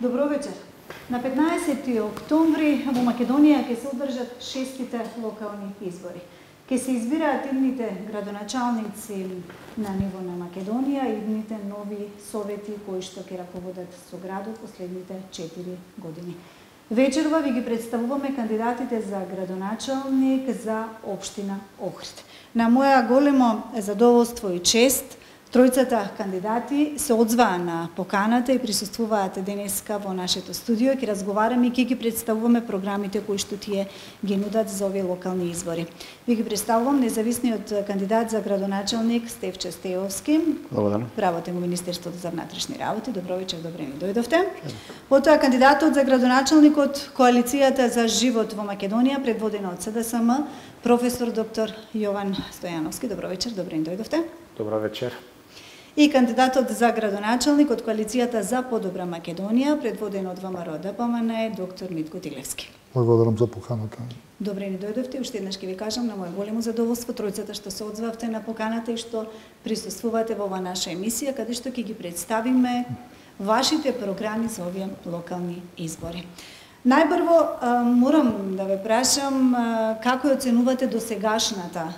Добро вечер. На 15 октомври во Македонија ќе се одржат 6-тите локални избори. Ќе се избираат идните градоначалници на ниво на Македонија и идните нови совети кои што ќе раководат со градот последните 4 години. Вечерва ви ги представуваме кандидатите за градоначалник за општина Охрид. На моја големо задоволство и чест, тројцата кандидати се одзваа на поканата и присуствуваат денеска во нашето студио. Ќе разговараме и ќе ги представуваме програмите кои што тие ги нудат за овие локални избори. Ви ги представувам независниот кандидат за градоначалник Стефче Стеовски. Благодарам. Работен во Министерството за внатрешни работи. Добро вечер, добре ни дојдовте. Потоа кандидатот за градоначалник од Коалицијата за живот во Македонија, предводена од СДСМ, професор доктор Јован Стојановски. Добро вечер, добре ни дојдовте. Добро вечер. И кандидатот за градоначалник од Коалицијата за подобра Македонија, предводен од ВМРО ДПМН, доктор Митко Тилевски. Благодарам за поканата. Добре ни дојдовте, уште еднаш ќе ви кажам на моје големо задоволство тројцата што се одзвавте на поканата и што присуствувате во оваа наша емисија, каде што ќе ги представиме вашите програми за овие локални избори. Најпрво морам да ве прашам како ја оценувате досегашната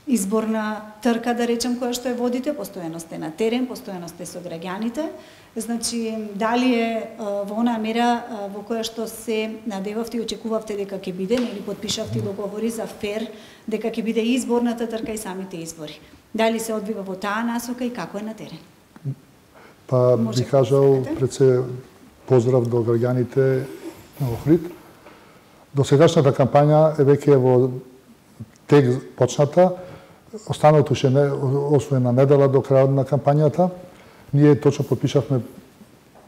изборна трка, да речем, која што ја водите, постојано сте на терен, постојано сте со граѓаните. Значи, дали е во онаа мера во која што се надевавте и очекувавте дека ќе биде, или потпишавте договори за фер, дека ќе биде изборната трка и самите избори. Дали се одвива во таа насока и како е на терен? Па би кажал пред се поздрав до граѓаните на Охрид. Досегашната кампања е веќе во тек почната. Останалото ше не освоена недела до крајот на кампањата. Ние точно подпишавме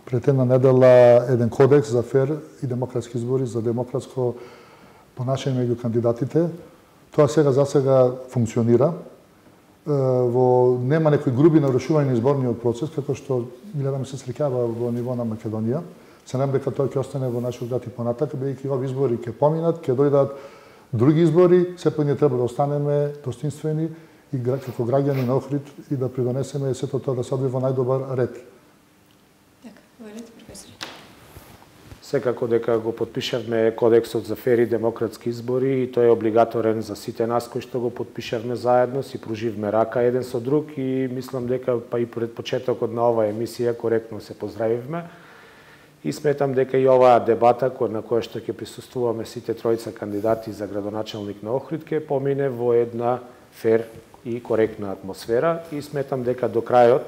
пред една недела еден кодекс за фер и демократски избори, за демократско понашање меѓу кандидатите. Тоа сега функционира. Нема некои груби нарушувања на изборниот процес, како што гледаме се среќава во ниво на Македонија. Се надам дека тоа ќе остане во нашиот град и понатак, бидејќи овие избори ќе поминат, ќе дојдат други избори, сепак ние треба да останеме достоинствени и како граѓани на Охрид и да придонесеме сето тоа да се одвива во најдобар ред. Така, говорете, професор. Секако дека го подпишавме кодексот за фер и демократски избори и тој е облигаторен за сите нас кои што го подпишавме заедно, си пруживме рака еден со друг и мислам дека па и пред почетокот на оваа емисија коректно се поздравивме. И сметам дека и оваа дебата на која што ќе присуствуваме сите тројца кандидати за градоначалник на Охрид ќе помине во една фер и коректна атмосфера и сметам дека до крајот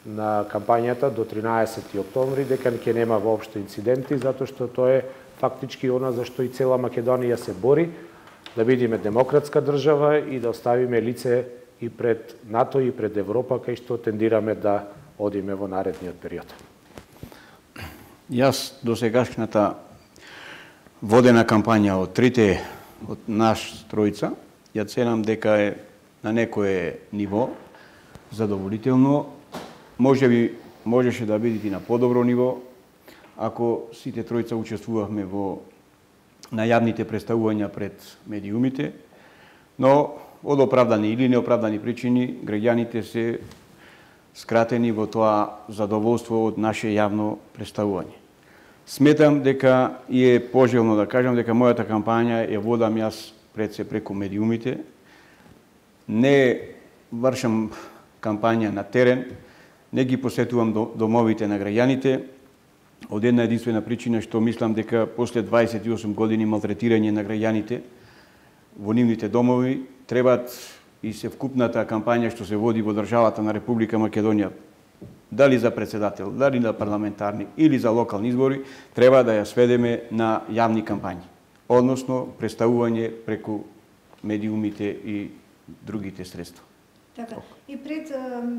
на кампањата до 13 октомври дека ќе нема воопшто инциденти затоа што тоа е фактички она за што и цела Македонија се бори, да бидеме демократска држава и да оставиме лице и пред НАТО и пред Европа кај што тендираме да одиме во наредниот период. Јас до сегашната водена кампања од трите од наш тројца, ја ценам дека е на некое ниво задоволително. Можеше да биде и на подобро ниво, ако сите тројца учествувавме на јавните представувања пред медиумите, но од оправдани или неоправдани причини граѓаните се скратени во тоа задоволство од наше јавно представување. Сметам дека е пожелно да кажам дека мојата кампања ја водам јас пред се преку медиумите. Не вршам кампања на терен, не ги посетувам домовите на граѓаните, од една единствена причина што мислам дека после 28 години малтретирање на граѓаните во нивните домови требат и се вкупната кампања што се води во државата на Република Македонија, дали за председател, дали на парламентарни или за локални избори, треба да ја сведеме на јавни кампањи, односно представување преку медиумите и другите средства. Така. И пред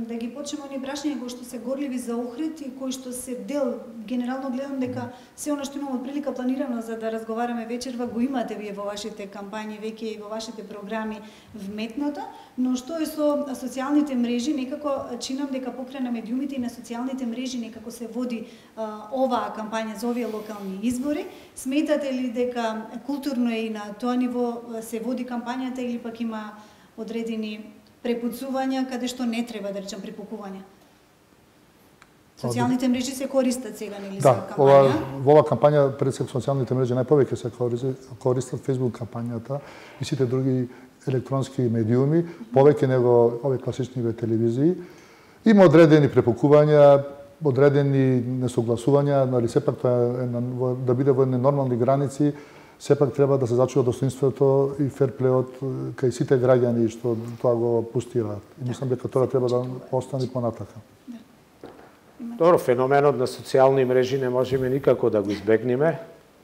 да ги почнеме оние прашања кои што се горливи за Охрид и кои што се дел, генерално гледам дека се она што имаме од прилика планирано за да разговараме вечерва го имате вие во вашите кампањи, веќе и во вашите програми вметната, но што е со социјалните мрежи, некако чинам дека покрај на медиумите и на социјалните мрежи некако се води оваа кампања за овие локални избори. Сметате ли дека културно е и на тоа ниво се води кампањата или пак има одредени препуцувања каде што не треба да речем препукувања? Социјалните мрежи се користат сега, нели, Да, за кампања? во оваа кампања пред се социјалните мрежи најповеќе се користат Facebook кампањата и сите други електронски медиуми, повеќе него овие класични телевизии. Има одредени препукувања, одредени несогласувања, нали сепак тоа е да биде во нормални граници, сепак треба да се зачува достоинството и ферплеот кај сите граѓани што тоа го пустираат. И мислам дека тоа треба да остане понатака. Добро, феноменот на социјални мрежи не можеме никако да го избегнеме.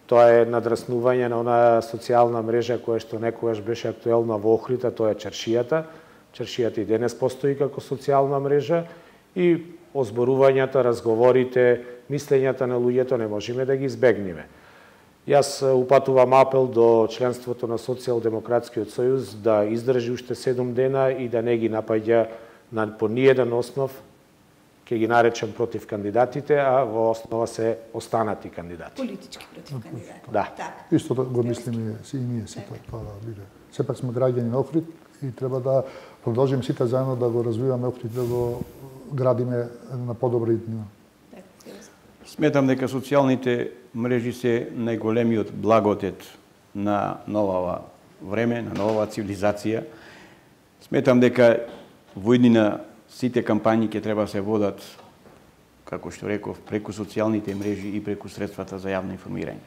Тоа е надраснување на онаа социјална мрежа која што некогаш беше актуелна во Охрид, а тоа е чаршијата. Чаршијата и денес постои како социјална мрежа и озборувањата, разговорите, мислењата на луѓето не можеме да ги избегнеме. Јас упатувам апел до членството на Социјалдемократскиот сојуз да издржи уште 7 дена и да не ги напаѓа по ниеден основ, ќе ги наречам против кандидатите, а во основа се останати кандидати. Политички против кандидати. Да. Так. Исто го мислиме и ние сите тоа да биде. Сепак сме граѓани на Охрид и треба да продолжиме сите заедно да го развиваме Охрид, да го градиме на подобра иднина. Сметам дека социјалните мрежи се најголемиот благодет на новава време, на новава цивилизација. Сметам дека во иднина сите кампањи ќе треба се водат, како што реков, преку социјалните мрежи и преку средствата за јавно информирање.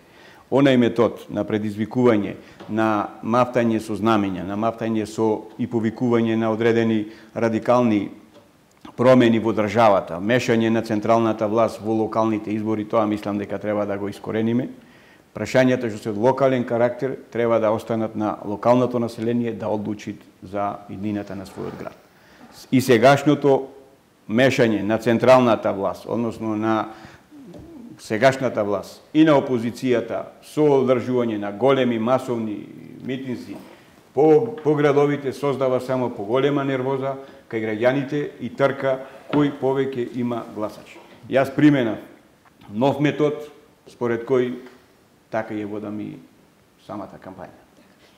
Онај метод на предизвикување, на мафтање со знамења, на мафтање со и повикување на одредени радикални промени во државата, мешање на централната власт во локалните избори, тоа мислам дека треба да го искорениме. Прашањата што се од локален карактер треба да останат на локалното население да одлучи за иднината на својот град. И сегашното мешање на централната власт, односно на сегашната власт и на опозицијата со одржување на големи масовни митинзи по градовите создава само поголема нервоза кај граѓаните и трка кој повеќе има гласачи. Јас применав нов метод според кој така ја водам и самата кампања.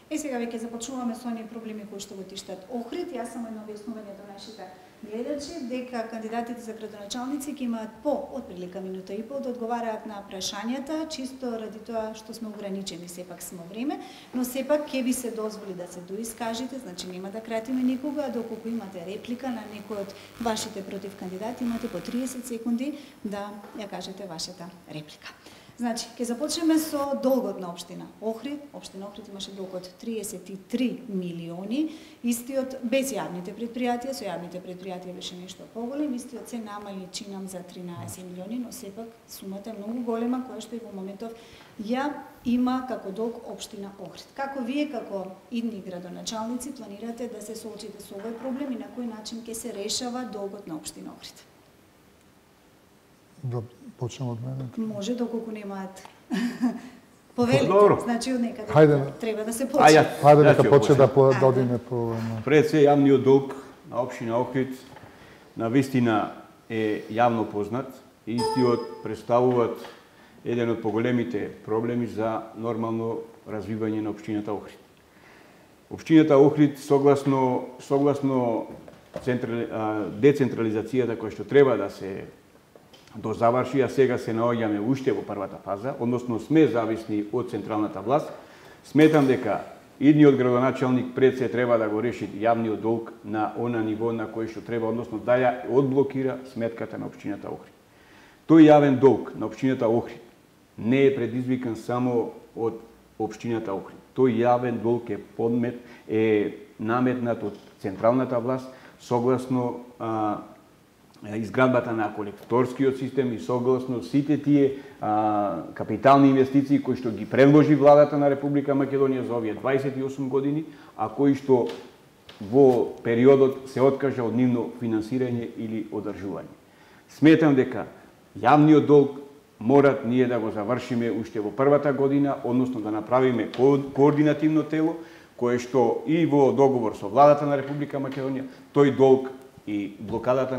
Сега веќе започнуваме со оние проблеми кои што го тиштат Охрид. Јас само едно објаснување до нашите гледачи дека кандидатите за градоначалници ќе имаат по отприлика минута и пол да одговараат на прашањата, чисто ради тоа што сме ограничени, сепак сме време, но сепак ќе ви се дозволи да се доискажите, значи нема да кратиме никога, доколку имате реплика на некој од вашите против кандидати, имате по 30 секунди да ја кажете вашата реплика. Значи, ќе започнеме со долгот на општина Охрид. Општина Охрид имаше долг од 33 милиони. Истиот без јавните предпријатија, со јавните предпријатија беше нешто поголем, истиот се намали чинам за 13 милиони, но сепак сумата е многу голема која што и во моментов ја има како долг општина Охрид. Како вие како идни градоначалници планирате да се соочите со овој проблем и на кој начин ќе се решава долгот на општина Охрид? Да почнем од мене. Може, доколку немаат повелите, значи од некаде треба да се почне. Хајде нека почне да додиме по... Пред се јавниот долг на општина Охрид на вистина е јавно познат и истиот представуваат еден од поголемите проблеми за нормално развивање на општината Охрид. Општината Охрид согласно децентрализацијата која што треба да се дозаврши, а сега се наоѓаме уште во првата фаза, односно сме зависни од централната власт, сметам дека идниот градоначалник пред се треба да го реши јавниот долг на она ниво на кој што треба, односно да ја одблокира сметката на општината Охрид. Тој јавен долг на општината Охрид не е предизвикан само од општината Охрид. Тој јавен долг е наметнат од централната власт согласно изградбата на колекторскиот систем и согласно сите тие капитални инвестиции кои што ги предложи владата на Република Македонија за овие 28 години, а кои што во периодот се откажа од нивно финансирање или одржување. Сметам дека јавниот долг мора ние да го завршиме уште во првата година, односно да направиме координативно тело кое што и во договор со владата на Република Македонија тој долг и блокадата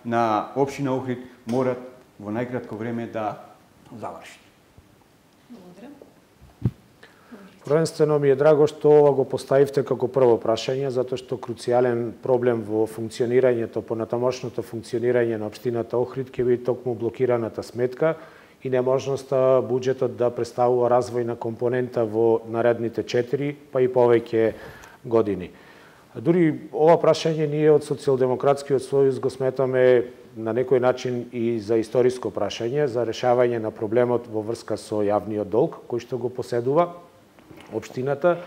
на општина Охрид морат во најкратко време да заврши. Првенствено ми е драго што ова го поставивте како прво прашање, затоа што круцијален проблем во функционирањето, понатамошното функционирање на општината Охрид ќе биде токму блокираната сметка и неможноста буџетот да представува развојна компонента во наредните 4, па и повеќе години. Дури ова прашање ние од Социјалдемократскиот сојуз го сметаме на некој начин и за историско прашање, за решавање на проблемот во врска со јавниот долг, кој што го поседува општината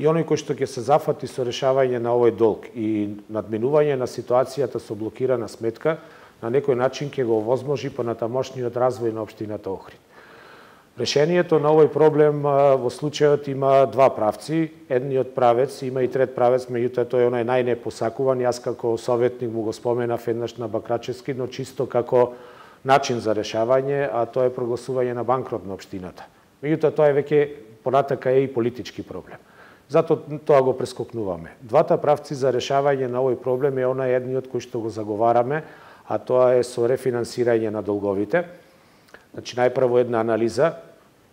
и оној кој што ќе се зафати со решавање на овој долг и надминување на ситуацијата со блокирана сметка, на некој начин ќе го овозможи понатамошниот развој на општината Охрид. Решението на овој проблем во случајот има два правци. Едниот правец, има и трет правец, меѓутоа тој е онај најнепосакуван. Јас како советник му го споменав еднаш на Бакрачевски, но чисто како начин за решавање, а тоа е прогласување на банкрот на општината. Меѓутоа тоа е веќе понатака е и политички проблем. Затоа тоа го прескокнуваме. Двата правци за решавање на овој проблем е онај едниот кој што го заговараме, а тоа е со рефинансирање на долговите. Значи, најпрво една анализа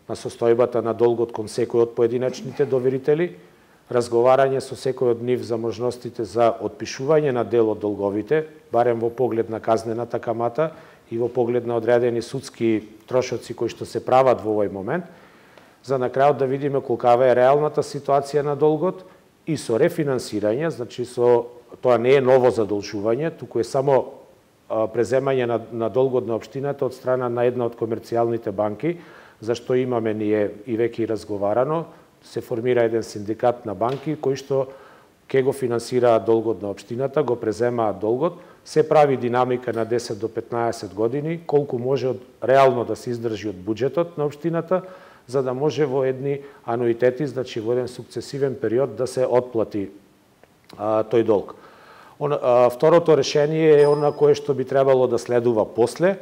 на состојбата на долгот кон секој од поединечните доверители, разговарање со секој од нив за можностите за отпишување на дел од долговите, барем во поглед на казнената камата и во поглед на одредени судски трошоци кои што се прават во овој момент, за на крајот да видиме колкава е реалната ситуација на долгот и со рефинансирање, значи тоа не е ново задолжување, туку е само преземање на долгот на општината од страна на една од комерцијалните банки, зашто имаме ние и веќе и разговарано, се формира еден синдикат на банки кои што ќе го финансираат долгот на општината, го преземаат долгот, се прави динамика на 10 до 15 години, колку може реално да се издржи од буџетот на општината, за да може во едни ануитети, значи во еден сукцесивен период да се отплати тој долг. Второто решение е она кое што би требало да следува после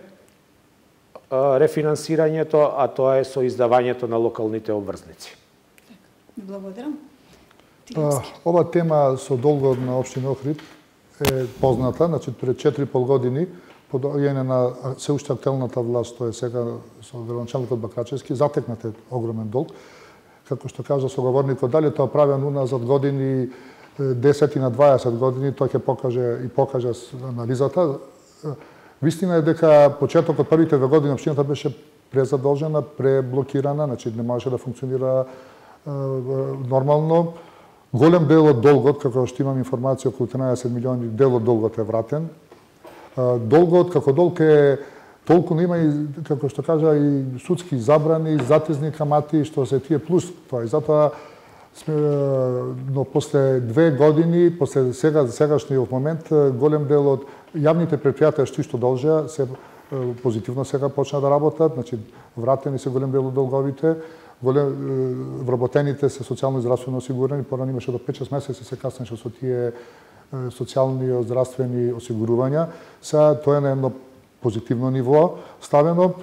рефинансирањето, а тоа е со издавањето на локалните обврзници. Благодарам. Ова тема со долгот на општина Охрид е позната, значи пред 4,5 години по доаѓање на се уште актуелната власт, тоа е сега со градоначалникот Бакрачевски, затекнате огромен долг. Како што кажа соговорникот, дали тоа правено уназад години, 10 на 20 години, тоа ќе покаже анализата. Вистина е дека почетокот првите 2 години општината беше презадолжена, преблокирана, значи не можеше да функционира нормално. Голем дел од долгот, како што имам информација, околу 13 милиони, дел од долгот е вратен. Долгот како долг е толку нема и, како што кажа, и судски забрани, затезни камати, што се тие плюс тоа. И затоа но после 2 години, после сегашниот момент, голем дел од јавните предпријатија што должеа се позитивно сега почна да работат, значи вратени се голем дел од долговите, вработените се социјално и здравствено осигурени, порано имаше до 5-6 месеци се каснеше со тие социјални и здравствени осигурувања. Сега тоа е на едно позитивно ниво ставено.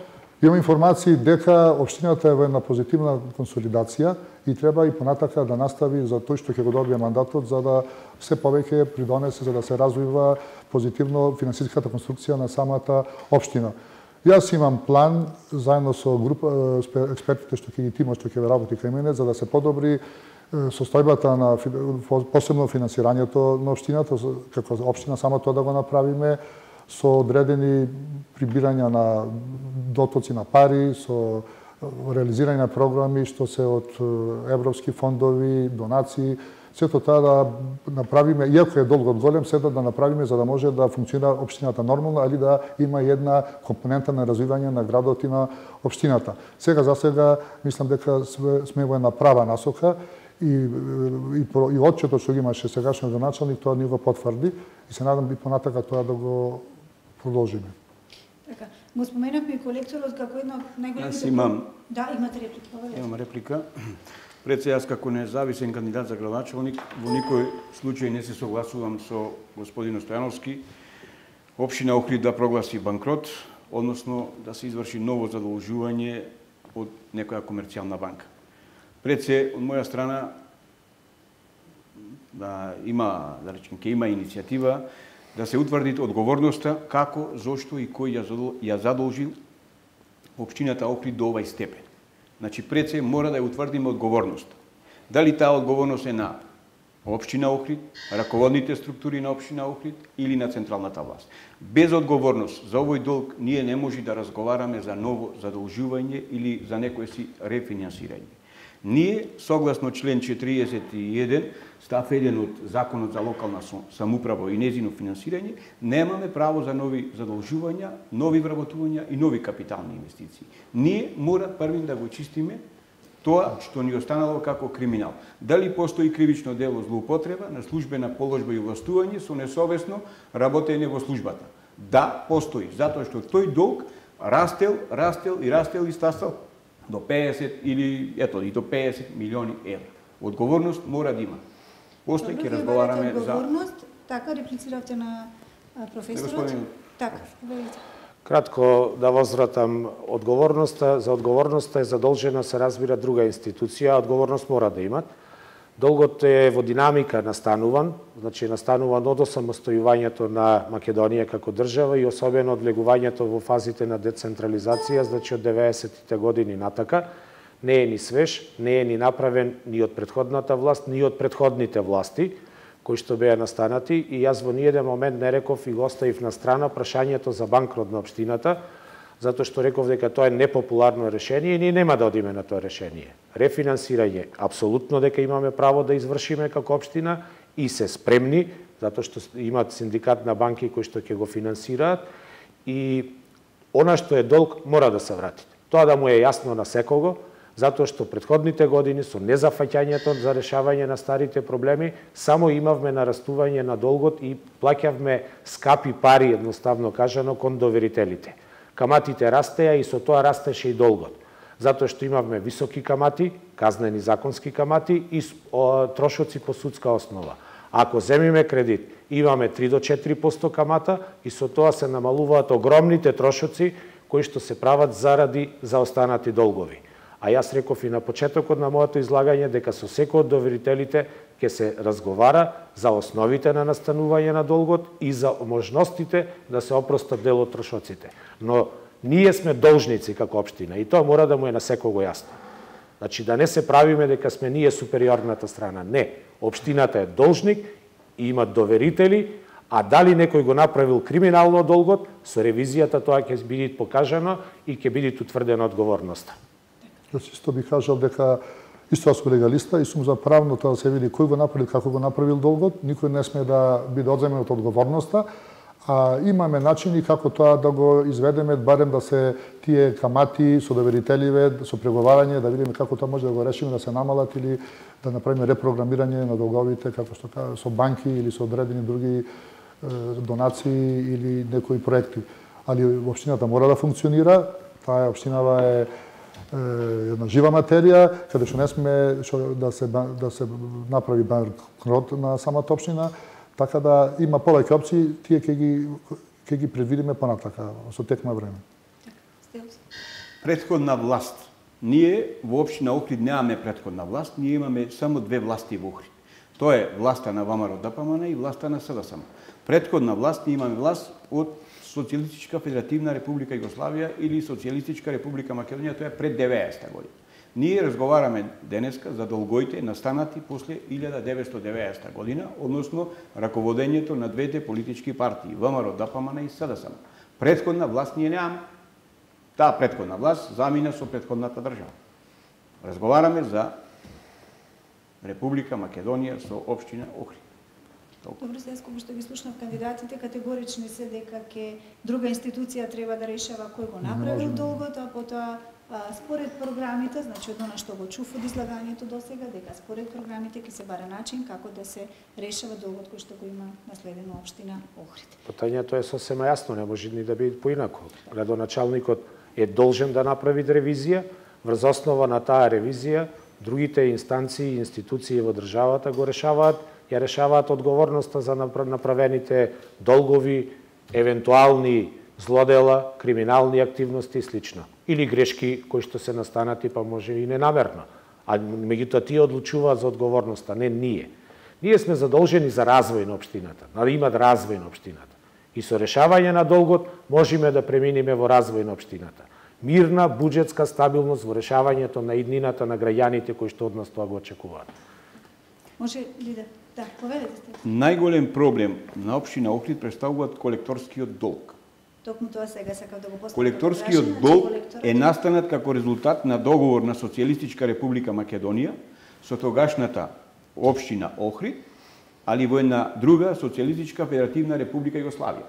Имам информации дека општината е во една позитивна консолидација и треба и понатака да настави за тој што ќе го добие мандатот, за да се повеќе придонесе, за да се развива позитивно финансиската конструкција на самата општина. Јас имам план, заедно со група експертите што ќе ги тима, што ќе работи кај мене, за да се подобри состојбата на посебно финансирањето на општината, како општина само тоа да го направиме, со одредени прибирања на дотоци на пари, со реализирање на програми што се од европски фондови, донации, сето тоа да направиме, иако е долгот голем, сето да направиме за да може да функционира општината нормално, али да има една компонента на развивање на градот и на општината. За сега мислам дека сме во една права насока и отчетот што ги имаше сегашниот градоначалник, тоа ни го потврди и се надам и понатака тоа да го продолжиме. Така, го споменавме и колекторот како едно од најголемите... Јас имам... Да, имате реплика. Имам реплика. Пред се јас како независен кандидат за градоначалник во никој случај не се согласувам со господин Стојановски општина Охрид да прогласи банкрот, односно да се изврши ново задолжување од некоја комерцијална банка. Пред се, од моја страна, да има, да речем, ќе има иницијатива да се утврди одговорноста како, зошто и кој ја задолжил општината Охрид до овај степен. Значи, пред се мора да ја утврдиме одговорноста. Дали таа одговорност е на општина Охрид, раководните структури на општина Охрид или на централната власт. Без одговорност за овој долг ние не може да разговараме за ново задолжување или за некое си рефинансирање. Ние, согласно член 41, став 1 од Законот за локална самоуправа и незино финансирање, немаме право за нови задолжувања, нови вработувања и нови капитални инвестиции. Ние мора првим да го чистиме тоа што ни останало како криминал. Дали постои кривично дело злоупотреба на службена положба и властување со несовесно работење во службата? Да, постои, затоа што тој долг растел и стасал до 50 или и до 50 милиони евра. Одговорност мора да има. После ќе разговараме за одговорност. Така реплициравте на професорот. Така, велите. Кратко да возвратам одговорноста. За одговорноста е задолжена се разбира друга институција, одговорност мора да имат. Долгот е во динамика настануван, значи настануван од осамостојувањето на Македонија како држава и особено од легувањето во фазите на децентрализација, значи од 90-тите години натака. Не е ни свеж, не е ни направен ни од претходната власт, ни од претходните власти, кои што беа настанати, и јас во ниеден момент не реков и го оставив на страна прашањето за банкрот на општината, затоа што реков дека тоа е непопуларно решение и ние нема да одиме на тоа решение. Рефинансирање, апсолутно дека имаме право да извршиме како општина и се спремни, затоа што имат синдикат на банки кои што ќе го финансираат, и она што е долг мора да се врати. Тоа да му е јасно на секого, затоа што претходните години со незафаќањето за решавање на старите проблеми само имавме нарастување на долгот и плаќавме скапи пари, едноставно кажано, кон доверителите. Каматите растеа и со тоа растеше и долгот. Затоа што имавме високи камати, казнени законски камати и трошоци по судска основа. Ако земиме кредит, имаме 3 до 4% камата и со тоа се намалуваат огромните трошоци кои што се прават заради заостанати долгови. А јас реков и на почетокот на моето излагање дека со секој од доверителите ќе се разговара за основите на настанување на долгот и за можностите да се опростат дел од трошоците. Но ние сме должници како општина и тоа мора да му е на секого јасно. Значи да не се правиме дека сме ние супериорната страна. Не, општината е должник и има доверители, а дали некој го направил криминално долгот, со ревизијата тоа ќе биде покажано и ќе биде утврдена одговорноста. Јас исто би кажал дека исто аз сум легалиста и сум за правно тоа да се види кој го направил, како го направил долгот, никој не сме да биде одземен од одговорноста, а имаме начини како тоа да го изведеме, барем да се тие камати со доверителиве, со преговарање, да видиме како тоа може да го решиме, да се намалат или да направиме репрограмирање на долговите, како што кажа, со банки или со одредени други донации или некои проекти. Али општината мора да функционира, таа општинава е една жива материја, каде што не сме да се направи банкрот на самата општина, така да има повеќе опции, тие ќе ги предвидиме понатака со тек на време. Претходна власт. Ние во општина Охрид немаме претходна власт, ние имаме само две власти во Охрид. Тоа е власта на ВМРО ДПМН и власта на СДСМ. Претходна власт ние имаме власт од Социјалистичка Федеративна Република Југославија или Социјалистичка Република Македонија, тоа е пред 90-та година. Ние разговараме денеска за долгоите настанати после 1990 година, односно раководењето на двете политички партии, ВМРО ДПМН и СДСМ. Претходна власт ние немаме. Таа претходна власт замина со претходната држава. Разговараме за Република Македонија со општина Охрид. Добро, сега кога што ги слушнав кандидатите, категорични се дека ќе друга институција треба да решава кој го направил долгот, а потоа според програмите, значи од она што го чув од излагањето досега, дека според програмите ќе се баре начин како да се решава долгот кој што го има наследено општина Охрид. Потањето е сосема јасно, не може ни да биде поинако. Градоначалникот е должен да направи ревизија, врз основа на таа ревизија другите инстанции и институции во државата го решаваат, ја решаваат одговорноста за направените долгови, евентуални злодела, криминални активности и слично. Или грешки кои што се настанати, па може и ненамерно. А меѓутоа тие одлучуваат за одговорноста, не ние. Ние сме задолжени за развој на општината, да имат развој на општината. И со решавање на долгот можеме да преминиме во развој на општината. мирна буџетска стабилност во решавањето на иднината на граѓаните кои што од нас тоа го очекуваат. Може ли да повелете сте? Најголем проблем на општина Охрид представуваат колекторскиот долг. Токму тоа сега сакав да го поставам. Колекторскиот долг е настанат како резултат на договор на Социјалистичка република Македонија со тогашната општина Охрид, али во една друга Социјалистичка федеративна република Југославија.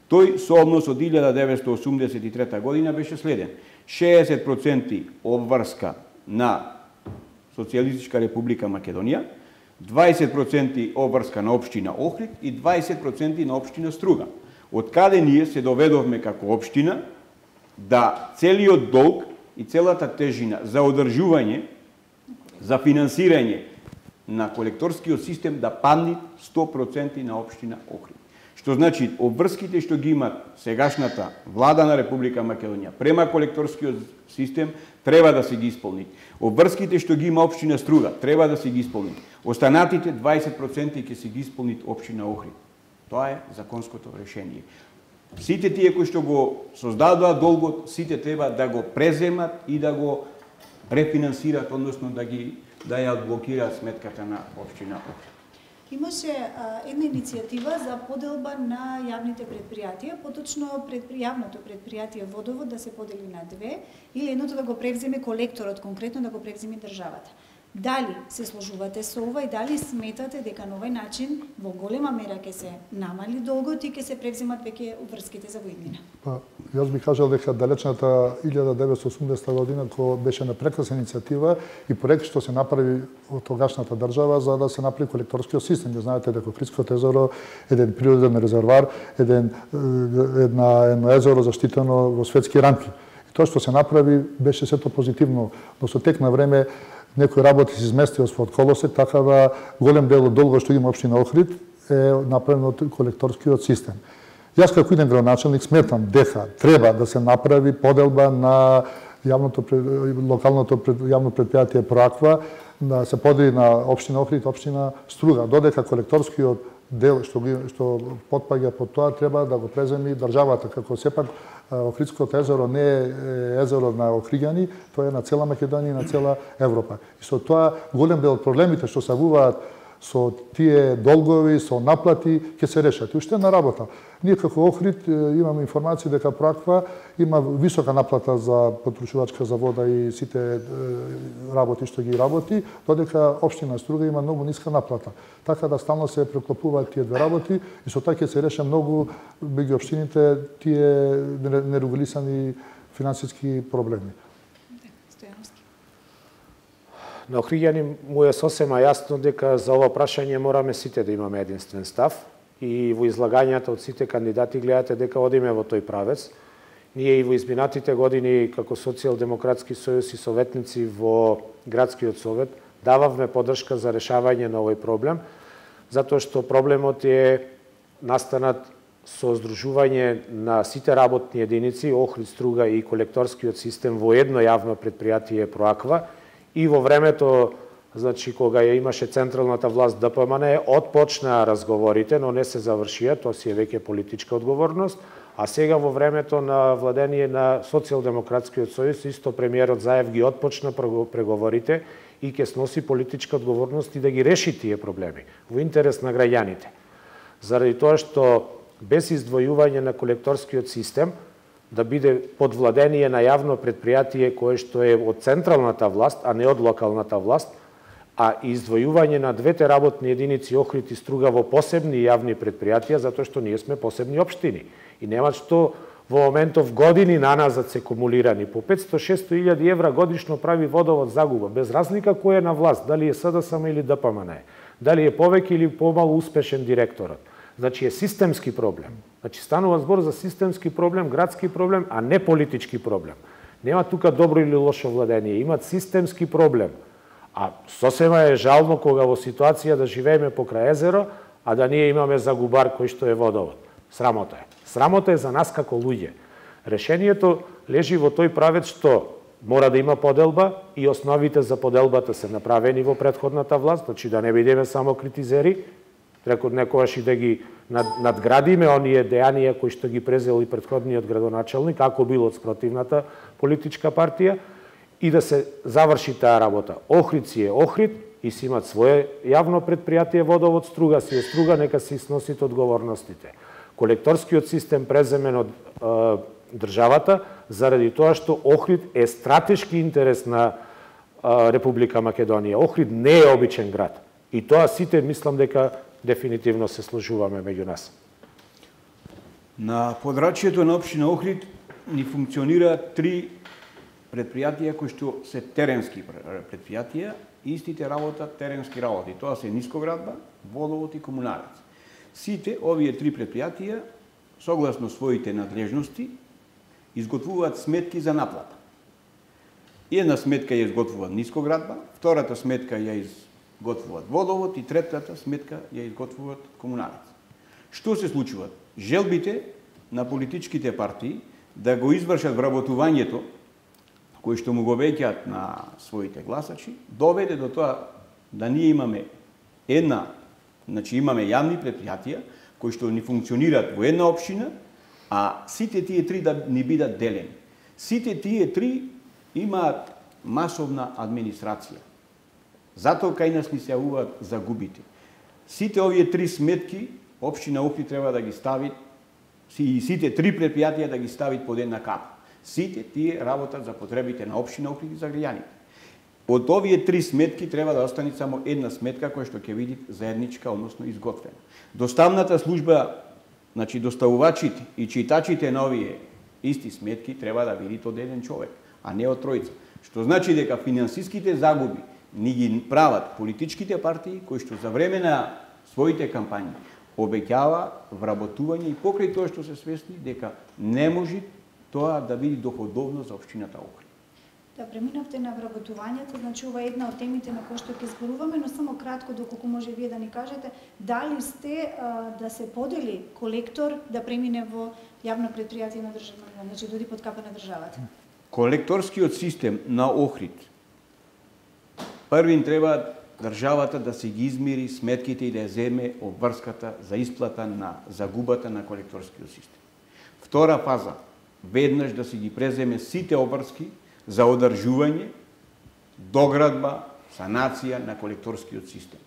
Тој со однос од 1983 година беше следен. 60% обврска на Социјалистичка република Македонија, 20% обврска на општина Охрид и 20% на општина Струга. Од каде ние се доведовме како општина да целиот долг и целата тежина за одржување, за финансирање на колекторскиот систем да падне 100% на општина Охрид. Што значи, обврските што ги имат сегашната влада на Република Македонија према колекторскиот систем треба да се ги исполни. Обврските што ги има општина Струга треба да се ги исполни. Останатите 20% ќе се ги исполнит општина Охрид. Тоа е законското решение. Сите тие кои што го создадоа долгот, сите треба да го преземат и да го рефинансират, односно да ја одблокираат сметката на општина Охрид. Имаше една иницијатива за поделба на јавните предпријатија, поточно јавното предпријатие Водовод да се подели на две или едното да го превземе колекторот, конкретно да го превземе државата. Дали се сложувате со ова и дали сметате дека на овој начин во голема мера ќе се намали долгот и ќе се превземат веќе врските за воиднина? Па, јас би кажал дека далечната 1980 година, кога беше на прекрасна иницијатива и проект што се направи од тогашната држава за да се направи колекторскиот систем. Ја знаете дека Охридското езеро е еден природен резервар, едно езеро заштитено во светски рамки. И тоа што се направи беше сето позитивно, но со тек на време некои работи се изместија од колосек, така да голем дел од долгот што има општина Охрид е направено од колекторскиот систем. Јас како иден градоначалник сметам дека треба да се направи поделба на локалното јавно предпријатие Проаква, да се подели на општина Охрид и општина Струга, додека колекторскиот дел што потпаѓа под тоа треба да го преземи државата, како сепак Охридското езеро не е езеро на охриѓани, тоа е на цела Македонија и на цела Европа. И со тоа голем дел од проблемите што се јавуваат со тие долгови, со наплати, ќе се решат. И уште една работа. Ние како Охрид имаме информација дека Проаква има висока наплата за потрошувачка за вода и сите работи што ги работи, додека општина Струга има многу ниска наплата. Така да стално се преклопуваат тие две работи и со тоа ќе се реше многу меѓу општините тие нерегулисани финансиски проблеми. На охриѓани му е сосема јасно дека за ова прашање мораме сите да имаме единствен став и во излагањата од сите кандидати гледате дека одиме во тој правец. Ние и во изминатите години како Социјалдемократски сојуз и советници во Градскиот совет дававме поддршка за решавање на овој проблем, затоа што проблемот е настанат со здружување на сите работни единици, Охрид, Струга и колекторскиот систем во едно јавно предпријатие Проаква. И во времето, значи, кога ја имаше централната власт ДПМН, отпочнаа разговорите, но не се завршија, тоа си е веќе политичка одговорност, а сега во времето на владение на Социјалдемократскиот сојуз, исто премиерот Заев ги отпочна преговорите и ќе сноси политичка одговорност и да ги реши тие проблеми во интерес на граѓаните. Заради тоа што без издвојување на колекторскиот систем, да биде под владение на јавно предпријатие кое што е од централната власт, а не од локалната власт, а издвојување на двете работни единици Охрид и Струга во посебни јавни предпријатија, затоа што ние сме посебни општини. И нема што во моментов години наназад се кумулирани. По 500-600 000 евра годишно прави Водовод загуба, без разлика кој е на власт, дали е СДСМ или ДПМН, дали е повеќе или помалу успешен директорот. Значи е системски проблем. Значи станува збор за системски проблем, градски проблем, а не политички проблем. Нема тука добро или лошо владение, имат системски проблем. А сосема е жално кога во ситуација да живееме покрај езеро, а да ние имаме загубар кој што е Водовод. Срамота е. Срамота е за нас како луѓе. Решението лежи во тој правец што мора да има поделба и основите за поделбата се направени во претходната власт, значи да не бидеме само критизери, некогаш и да ги надградиме оние дејанија кои што ги презели претходниот градоначалник, ако бил од спротивната политичка партија, и да се заврши таа работа. Охрид си е Охрид и си имат свое јавно предпријатие водовод, Струга си е Струга, нека си сносите одговорностите. Колекторскиот систем преземен од државата, заради тоа што Охрид е стратешки интерес на Република Македонија. Охрид не е обичен град. И тоа сите мислам дека дефинитивно се сложуваме меѓу нас. На подрачјето на општина Охрид ни функционираат 3 предпријатија кои што се теренски предпријатија, истите работат теренски работи. Тоа се нискоградба, водовод и комуналец. Сите овие 3 предпријатија, согласно своите надлежности, изготвуваат сметки за наплата. Една сметка ја изготвува нискоградба, втората сметка ја изготвуваат водовод и третата сметка ја изготвуваат комуналец. Што се случува? Желбите на политичките партии да го извршат вработувањето кои што му го веќаат на своите гласачи, доведе до тоа да ние имаме имаме јавни предпријатија кои што ни функционираат во една општина, а сите тие 3 да ни бидат делени. Сите тие 3 имаат масовна администрација. Затоа кај нас ни се јавуваат загубите. Сите овие 3 сметки општина Охрид треба да ги стави, и сите 3 предпријатија да ги стави под една капа. Сите тие работат за потребите на општина Охрид и за граѓаните. Од овие 3 сметки треба да остане само една сметка која што ќе види заедничка, односно изготвена. Доставната служба, значи доставувачите и читачите на овие исти сметки треба да види од еден човек, а не од тројца. Што значи дека финансиските загуби ни ги прават политичките партии кои што за време на своите кампањи обеќава вработување и покрај тоа што се свесни дека не може тоа да биде доходовно за општината Охрид. Да, преминавте на вработувањето, значи ова е една од темите на кои што ќе зборуваме, но само кратко, доколку може вие да ни кажете, дали сте да се подели колектор да премине во јавно предпријатие на државата, значи доди под капа на државата? Колекторскиот систем на Охрид, првин треба државата да се ги измири сметките и да ја земе обврската за исплата на загубата на колекторскиот систем. Втора фаза, веднаш да се ги преземе сите обврски за одржување, доградба, санација на колекторскиот систем.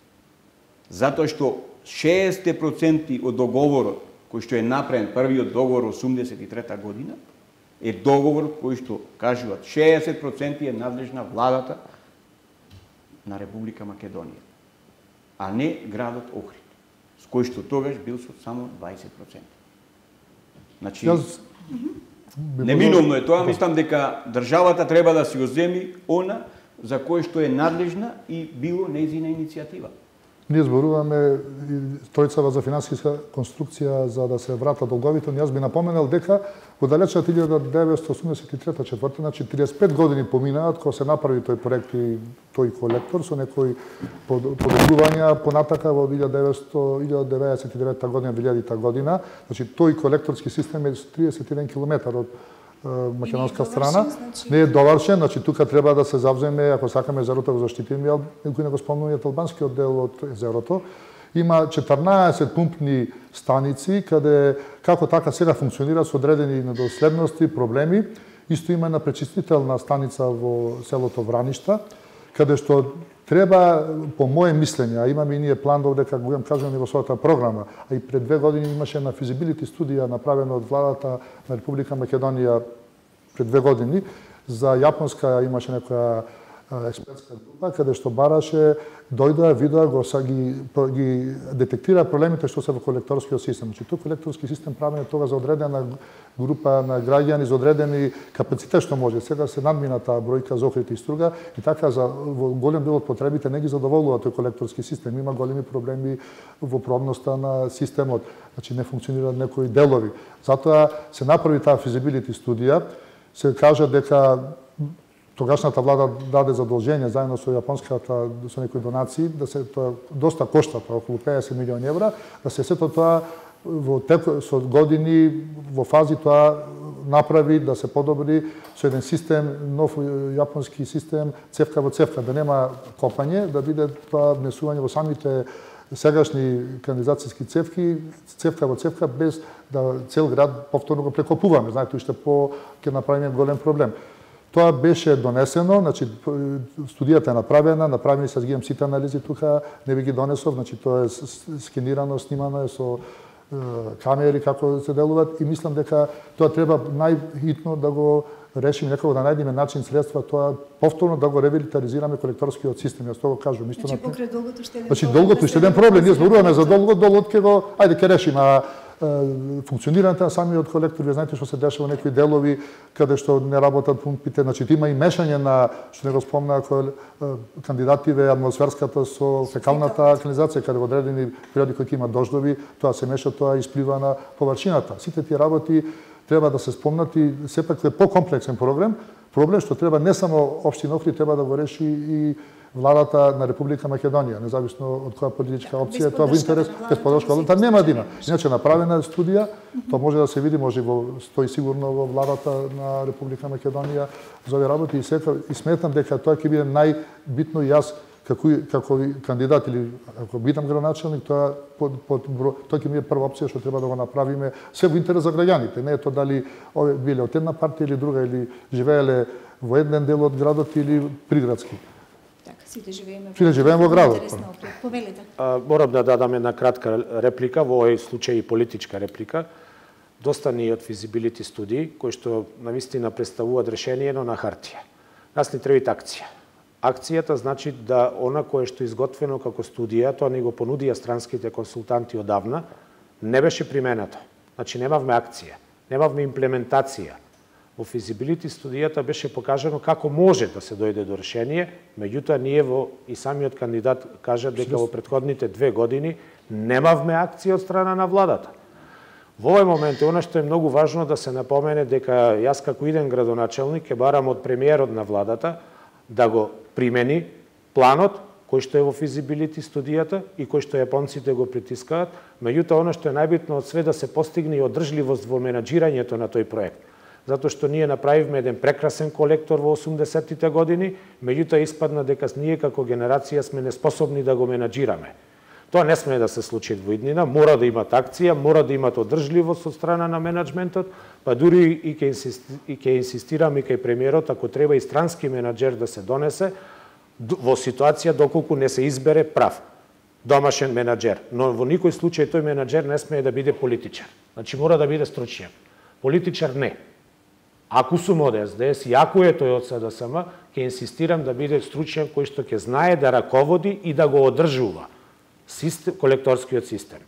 Затоа што 60% од договорот кој што е направен, првиот договор 83 година, е договор кој што кажуваат 60% е надлежна владата на Република Македонија, а не градот Охрид, с кој што тогаш бил со само 20%. Значи, неминовно е тоа, мислам дека државата треба да си го земи она за кој што е надлежна и било нејзина иницијатива. Ние зборуваме тројцава за финансиска конструкција за да се врата долговите. Јас би напоменал дека во далечната 1983-4, значи 35 години поминаат кога се направи тој проект и тој колектор со некои подобрувања понатака во 1999 година, 2000 година. Значи тој колекторски систем е 31 километар од македонска страна. Не е довршен, значи тука треба да се завземе, ако сакаме езерото го заштитиме, некој не го спомнуваат албанскиот дел од езерото. Има 14 пумпни станици, каде како така сега функционира со одредени недоследности, проблеми. Исто има една пречистителна станица во селото Враништа, каде што треба, по моје мислење, а имаме и ние план овде, како го кажуваме во својата програма, а и пред 2 години имаше една физибилити студија направена од владата на Република Македонија пред 2 години, за Јапонска имаше некоја експертска група, каде што бараше, дојдоа, видоа, ги детектира проблемите што се во колекторскиот систем. Значи, тој колекторски систем правен е тога за одредена група на граѓани, за одредени капацитет што може. Сега се надмина таа бројка за Охрид и Струга и така во голем дел од потребите не ги задоволува тој колекторски систем. Има големи проблеми во пробноста на системот. Значи, не функционираат некои делови. Затоа се направи таа физибилити студија, се кажа дека тогашната влада даде задолжение заедно со јапонската, со некои донации, да се тоа доста кошта, околу 50 милиони евра, да се сето тоа во со години во фази тоа направи, да се подобри со еден систем, нов јапонски систем, цевка во цевка, да нема копање, да биде тоа внесување во самите сегашни канализацијски цевки, цевка во цевка, без да цел град повторно го прекопуваме. Знаете, уште ќе направиме голем проблем. Тоа беше донесено, значи студијата е направени се, ги имам сите анализи тука, не ви ги донесов, значи тоа е скенирано, снимано е со камери како се делуваат и мислам дека тоа треба најхитно да го решиме, некако да најдеме начин, средства, тоа повторно да го ревитализираме колекторскиот систем. Јас тоа го кажувам исто. Значи покрај долгото уште еден проблем. Значи долгото уште еден проблем, ние зборуваме за долгот ќе го, ајде ќе решиме, функционирањето на самиот колектор, вие знаете што се дешава во некои делови каде што не работат пумпите, значи има и мешање на, што не го спомна кандидативе, атмосферската со фекалната канализација, каде во одредени периоди кои има дождови, тоа се меша, тоа исплива на површината. Сите тие работи треба да се спомнати, сепак е покомплексен проблем што треба не само општина Охрид, треба да го реши и владата на Република Македонија, независно од која политичка опција, тоа во интерес без поддршка владата нема да има. Иначе направена студија, тоа може да се види, може стои сигурно во владата на Република Македонија за овие работи и сметам дека тоа ќе биде најбитно и јас како кандидат или ако бидам градоначелник, тоа ќе ми е прва опција што треба да го направиме се во интерес за граѓаните. Не е тоа дали овие биле од една партија или друга или живееле во еден дел од градот или приградски. Сите живееме во градот. Повелите. Морам да дадам една кратка реплика, во овој случај и политичка реплика. Доста ни од физибилити студии, кои што навистина представуваат решение, но на хартија. Нас ни требит акција. Акцијата значи да она кое што е изготвено како студија, тоа ни го понудија странските консултанти одавна, не беше применето. Значи немавме акција, немавме имплементација. Во физибилити студијата беше покажано како може да се дојде до решение, меѓутоа ние и самиот кандидат кажа дека во претходните 2 години немавме акција од страна на владата. Во овој момент она што е многу важно да се напомене дека јас како иден градоначелник ќе барам од премиерот на владата да го примени планот кој што е во физибилити студијата и кој што јапонците го притискаат, меѓутоа она што е најбитно од све да се постигне и одржливост во менаџирањето на тој проект. Затоа што ние направивме еден прекрасен колектор во 80-тите години, меѓутоа испадна дека ние како генерација сме неспособни да го менаџираме. Тоа не сме да се случи во иднина, мора да имат акција, мора да имат одржливост од страна на менаџментот, па дури и ќе инсистираме и кај премиерот, ако треба и странски менаџер да се донесе, во ситуација доколку не се избере прав домашен менаџер. Но во никој случај тој менаџер не смее да биде политичар. Значи мора да биде стручњак. Политичар не. Ако сум од СДС и ако е тој од СДСМ, ќе инсистирам да биде стручњак кој што ќе знае да раководи и да го одржува колекторскиот систем.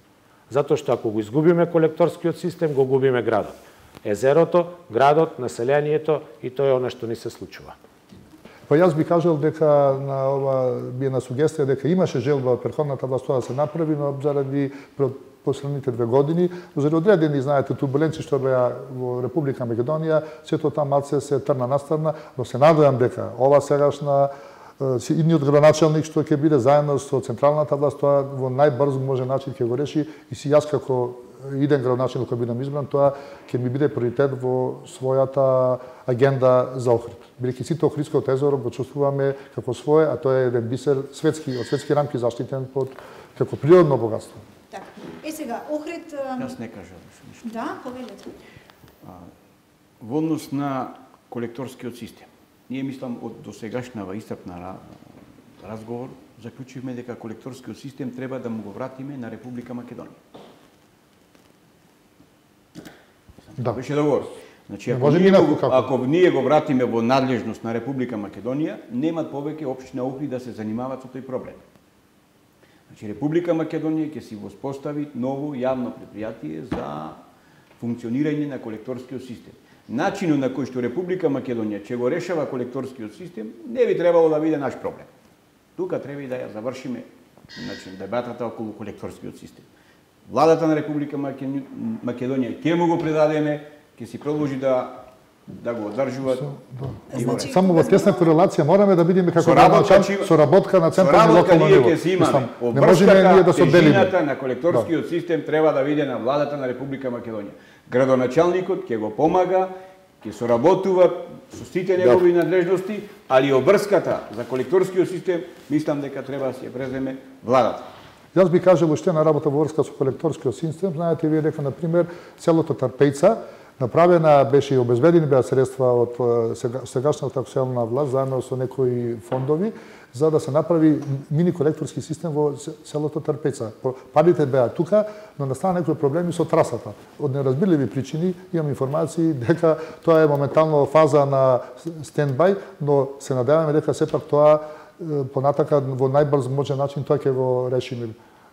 Затоа што ако го изгубиме колекторскиот систем, го губиме градот. Езерото, градот, населението и тоа е она што ни се случува. Па јас би кажал дека на ова би на сугестија дека имаше желба од претходната власт тоа да се направи, но заради последните 2 години, заради одредени, знаете, турбуленции што беа во Република Македонија, сето таа малце се трна настарна, но се надевам дека ова сегашна идниот градоначелник што ќе биде заедно со централната власт, тоа во најбрз може начин ќе го реши и си јас како иден градоначелник кој бидам избран, тоа ќе ми биде приоритет во својата агенда за Охрид. Бидејќи сите Охридското езеро го чувствуваме како свое, а тоа е еден бисер светски, од светски рамки заштитен како природно богатство. Така. Сега Охрид Јас не кажам ништо. Да, повелете. Во однос на колекторскиот систем. Ние мислам од досегашнава истрпна разговор заклучивме дека колекторскиот систем треба да му го вратиме на Република Македонија. Да. Беше договор. Значи, ако ние го вратиме во надлежност на Република Македонија, немат повеќе општина Охрид да се занимаваат со тој проблем. Значи, Република Македонија ќе си воспостави ново јавно предпријатие за функционирање на колекторскиот систем. Начинот на кој што Република Македонија ќе го решава колекторскиот систем не би требало да биде наш проблем. Тука треба и да ја завршиме дебатата околу колекторскиот систем. Владата на Република Македонија ќе му го предадеме, ќе си продолжи да го одржуваат. Само во тесна корелација мораме да бидеме како соработка на централно и локално ниво. Не можеме ние да се одделиме. Тежината на колекторскиот систем треба да биде на владата на Република Македонија. Градоначалникот ќе го помага, ќе соработува со сите негови надлежности, али обврската за колекторскиот систем мислам дека треба да се ја преземе владата. Јас би кажал уште на работа во врска со колекторскиот систем, знаете вие дека на пример селото Тарпејца направена беше и обезбедени беа средства од сегашната акционна власт заедно со некои фондови за да се направи мини колекторски систем во селото Тарпејца. Парите беа тука, но настана некои проблеми со трасата. Од неразбирливи причини имам информации дека тоа е моментално фаза на стендбај, но се надеваме дека сепак тоа понатака во најбрз можен начин тоа ќе го решиме.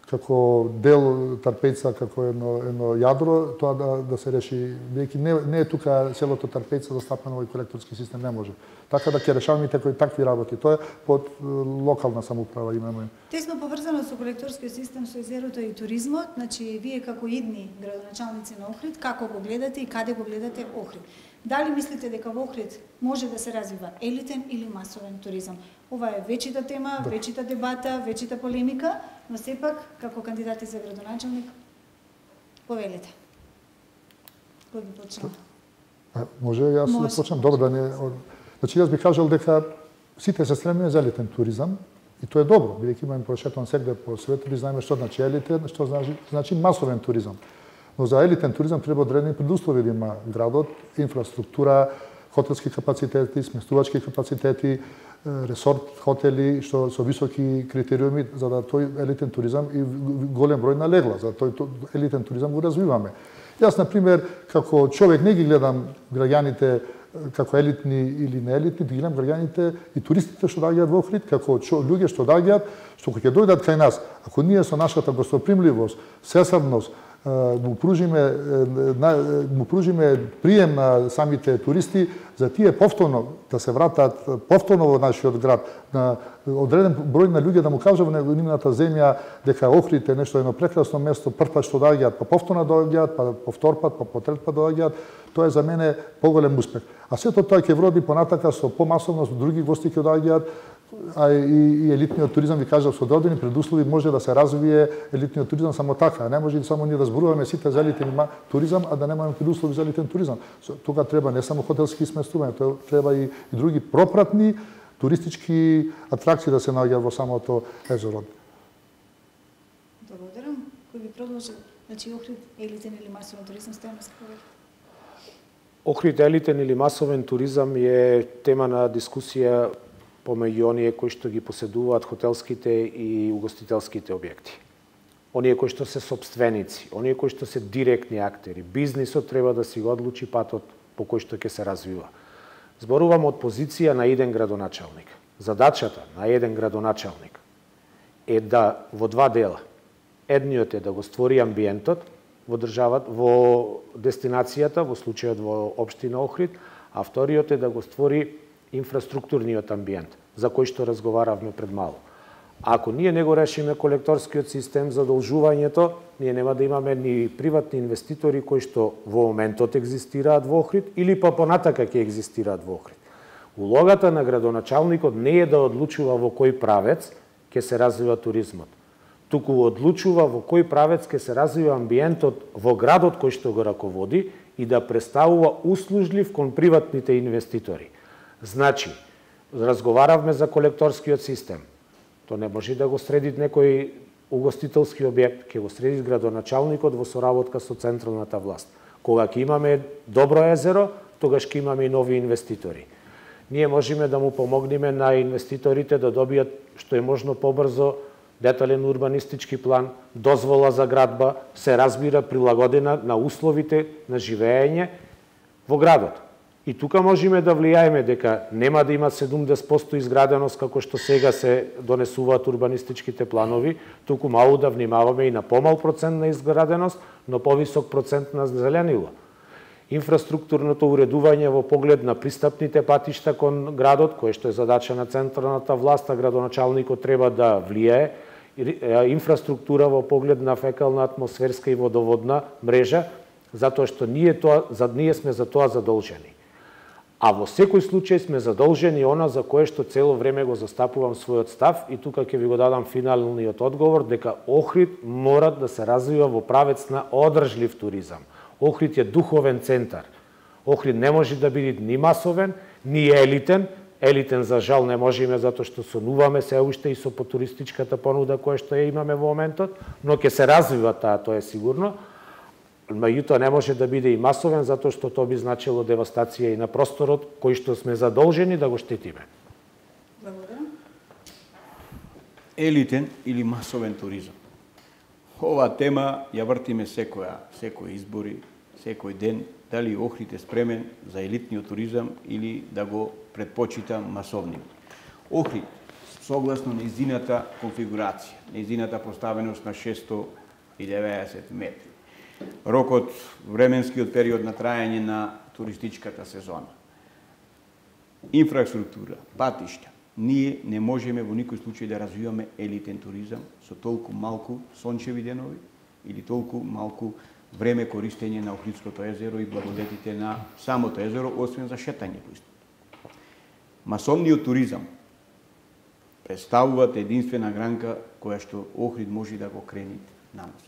Како дел Тарпејца, како едно јадро, тоа да се реши. Не е тука селото Тарпејца застапено во колекторски систем, не може. Така да ќе решаваме такви работи. Тоа е под локална самоуправа имаме. Тесно поврзано со колекторскиот систем, со езерото и туризмот, значи вие како идни градоначалници на Охрид, како го гледате и каде го гледате Охрид? Дали мислите дека во Охрид може да се развива елитен или масовен туризам? Ова е вечита тема, вечита дебата, вечита полемика, но сепак, како кандидати за градоначалник, повелете. Кој би почнал? Може јас да почнам? Добро, да не... Значи, јас би кажал дека сите се стремиме за елитен туризам, и тоа е добро, бидејќи имаме прошетан сегде по светот и знаеме што значи елитен, што значи масовен туризам. Но за елитен туризам треба одредени предуслови да има градот, инфраструктура, хотелски капацитети, сместувачки капацитети, ресорт хотели што со високи критериуми за да тој елитен туризам и голем број на легла, за тој елитен туризам го развиваме. Јас на пример како човек не ги гледам граѓаните како елитни или неелитни, ги гледам граѓаните и туристите што доаѓаат во Охрид, како луѓе што доаѓаат, што ќе дојдат кај нас, ако ние со нашата гостопримливост, сесавност, му пружиме прием на самите туристи, за тие повторно да се вратат повторно во нашиот град, на одреден број на луѓе да му кажат во нивната земја дека Охрид е нешто едно прекрасно место, прв пат што доаѓаат, па повторно доаѓаат, па по втор пат, па по трет пат доаѓаат, тоа е за мене поголем успех. А сето тоа ќе вроди понатака со помасовност, други гости ќе доаѓаат, а и елитниот туризам, ви кажав, со одредени предуслови може да се развие елитниот туризам само така. Не може само ние да зборуваме сите за елитен туризам, а да немаме предуслови за елитен туризам. Тука треба не само хотелски сместувања, тоа треба и други пропратни туристички атракции да се наоѓаат во самото езеро. Благодарам. Кој би продолжил? Значи Охрид елитен или масовен туризам, Стојанов Сковер? Охрид елитен или масовен туризам е тема на дискусија помеѓу оние кои што ги поседуваат хотелските и угостителските објекти. Оние кои што се сопственици, оние кои што се директни актери. Бизнисот треба да си го одлучи патот по кој што ќе се развива. Зборувам од позиција на еден градоначалник. Задачата на еден градоначалник е да во два дела. Едниот е да го створи амбиентот во државата, во дестинацијата, во случајот во општина Охрид, а вториот е да го створи инфраструктурниот амбиент, за кој што разговаравме пред мало. Ако ние не го решиме колекторскиот систем, задолжувањето, ние нема да имаме ни приватни инвеститори кои што во моментот екзистираат во Охрид или па понатака ќе екзистираат во Охрид. Улогата на градоначалникот не е да одлучува во кој правец ќе се развива туризмот, туку одлучува во кој правец ќе се развива амбиентот во градот кој што го раководи и да представува услужлив кон приватните инвеститори. Значи, разговаравме за колекторскиот систем. Тоа не може да го среди некој угостителски објект, ќе го среди градоначалникот во соработка со централната власт. Кога ќе имаме добро езеро, тогаш ќе имаме и нови инвеститори. Ние можеме да му помогнеме на инвеститорите да добијат што е можно побрзо детален урбанистички план, дозвола за градба, се разбира прилагодена на условите на живење во градот. И тука можеме да влијаеме дека нема да има 70% изграденост како што сега се донесуваат урбанистичките планови, туку малку да внимаваме и на помал процент на изграденост, но повисок процент на зеленило. Инфраструктурното уредување во поглед на пристапните патишта кон градот, кое што е задача на централната власт, а градоначалникот треба да влијае, инфраструктура во поглед на фекална, атмосферска и водоводна мрежа, затоа што ние сме за тоа задолжени. А во секој случај сме задолжени она за кое што цело време го застапувам својот став и тука ќе ви го дадам финалниот одговор дека Охрид мора да се развива во правец на одржлив туризам. Охрид е духовен центар. Охрид не може да биде ни масовен, ни елитен, Елитен за жал не можеме затоа што сонуваме се уште и со по туристичката понуда која што ја имаме во моментот, но ќе се развива таа, тоа е сигурно. Меѓутоа не може да биде и масовен затоа што тоа би значило девастација и на просторот кој што сме задолжени да го штитиме. Благодарам. Елитен или масовен туризам. Ова тема ја вртиме секој избори, секој ден, дали Охрид е спремен за елитниот туризам или да го предпочита масовниот. Охрид, согласно нејзината конфигурација, нејзината поставеност на 690 метри, рокот, временскиот период на трајање на туристичката сезона, инфраструктура, патишта, ние не можеме во никој случај да развиваме елитен туризам со толку малку сончеви денови или толку малку време користење на Охридското езеро и благодетите на самото езеро, освен за шетање по истото. Масовниот туризам представуваат единствена гранка која што Охрид може да го крени на нас.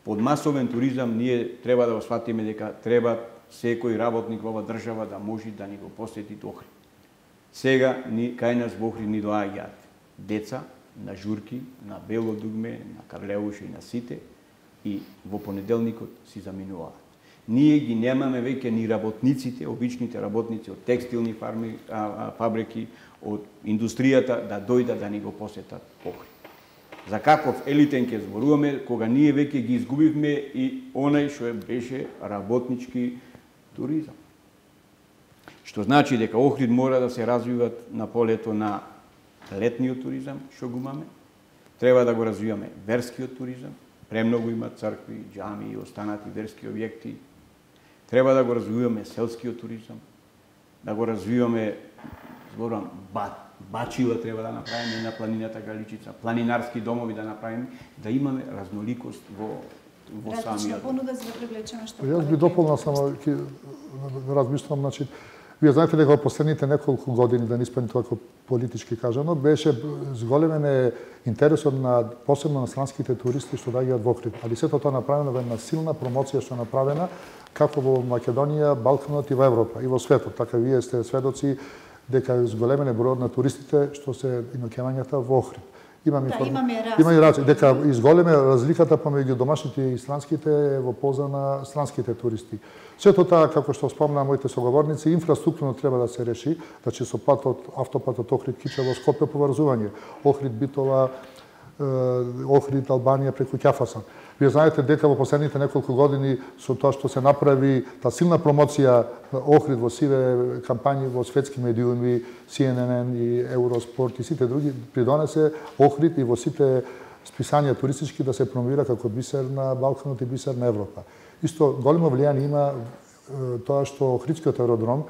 Под масовен туризам ние треба да го сватиме дека треба секој работник во оваа држава да може да ни го посети Охрид. Сега кај нас во Охрид ни доаѓаат деца на журки, на Бело дугме, на Карлеуш и на сите, и во понеделникот си заминуваат. Ние ги немаме веќе ни работниците, обичните работници од текстилни фабрики, од индустријата да дојдат да ни го посетат Охрид. За каков елитен ќе зборуваме кога ние веќе ги изгубивме и онај што беше работнички туризам. Што значи дека Охрид мора да се развиват на полето на летниот туризам, што го имаме. Треба да го развиваме верскиот туризам. Премногу има цркви, џами и останати верски објекти. Треба да го развиваме селскиот туризам, да го развиваме, зборувам, бачила треба да направиме на планината Галичица, планинарски домови да направиме, да имаме разноликост во самиот. Понуда за да привлечеме што. Јас би дополнил само размислам, значи вие знаете дека во последните неколку години, да не испадне тоа како политички кажано, беше зголемен интересот на посебно на странските туристи што доаѓаат во Охрид. Али сето тоа направено во една силна промоција што е направена како во Македонија, Балканот и во Европа и во светот. Така вие сте сведоци дека зголемен бројот на туристите што се инокемањата во Охрид. Има и разлика. Дека изголеме разликата помеѓу домашните и странските во полза на странските туристи. Сето тоа, како што спомна моите соговорници, инфраструктурно треба да се реши, значи со автопатот Охрид-Кичево, Скопје поврзување, Охрид-Битола, Охрид-Албанија преку Ќафасан. Вие знаете дека во последните неколку години со тоа што се направи та силна промоција Охрид во сиве кампањи во светски медиуми, CNN и Евроспорт и сите други, придонесе Охрид и во сите списанија туристички да се промовира како бисер на Балканот и бисер на Европа. Исто големо влијание има тоа што Охридскиот аеродром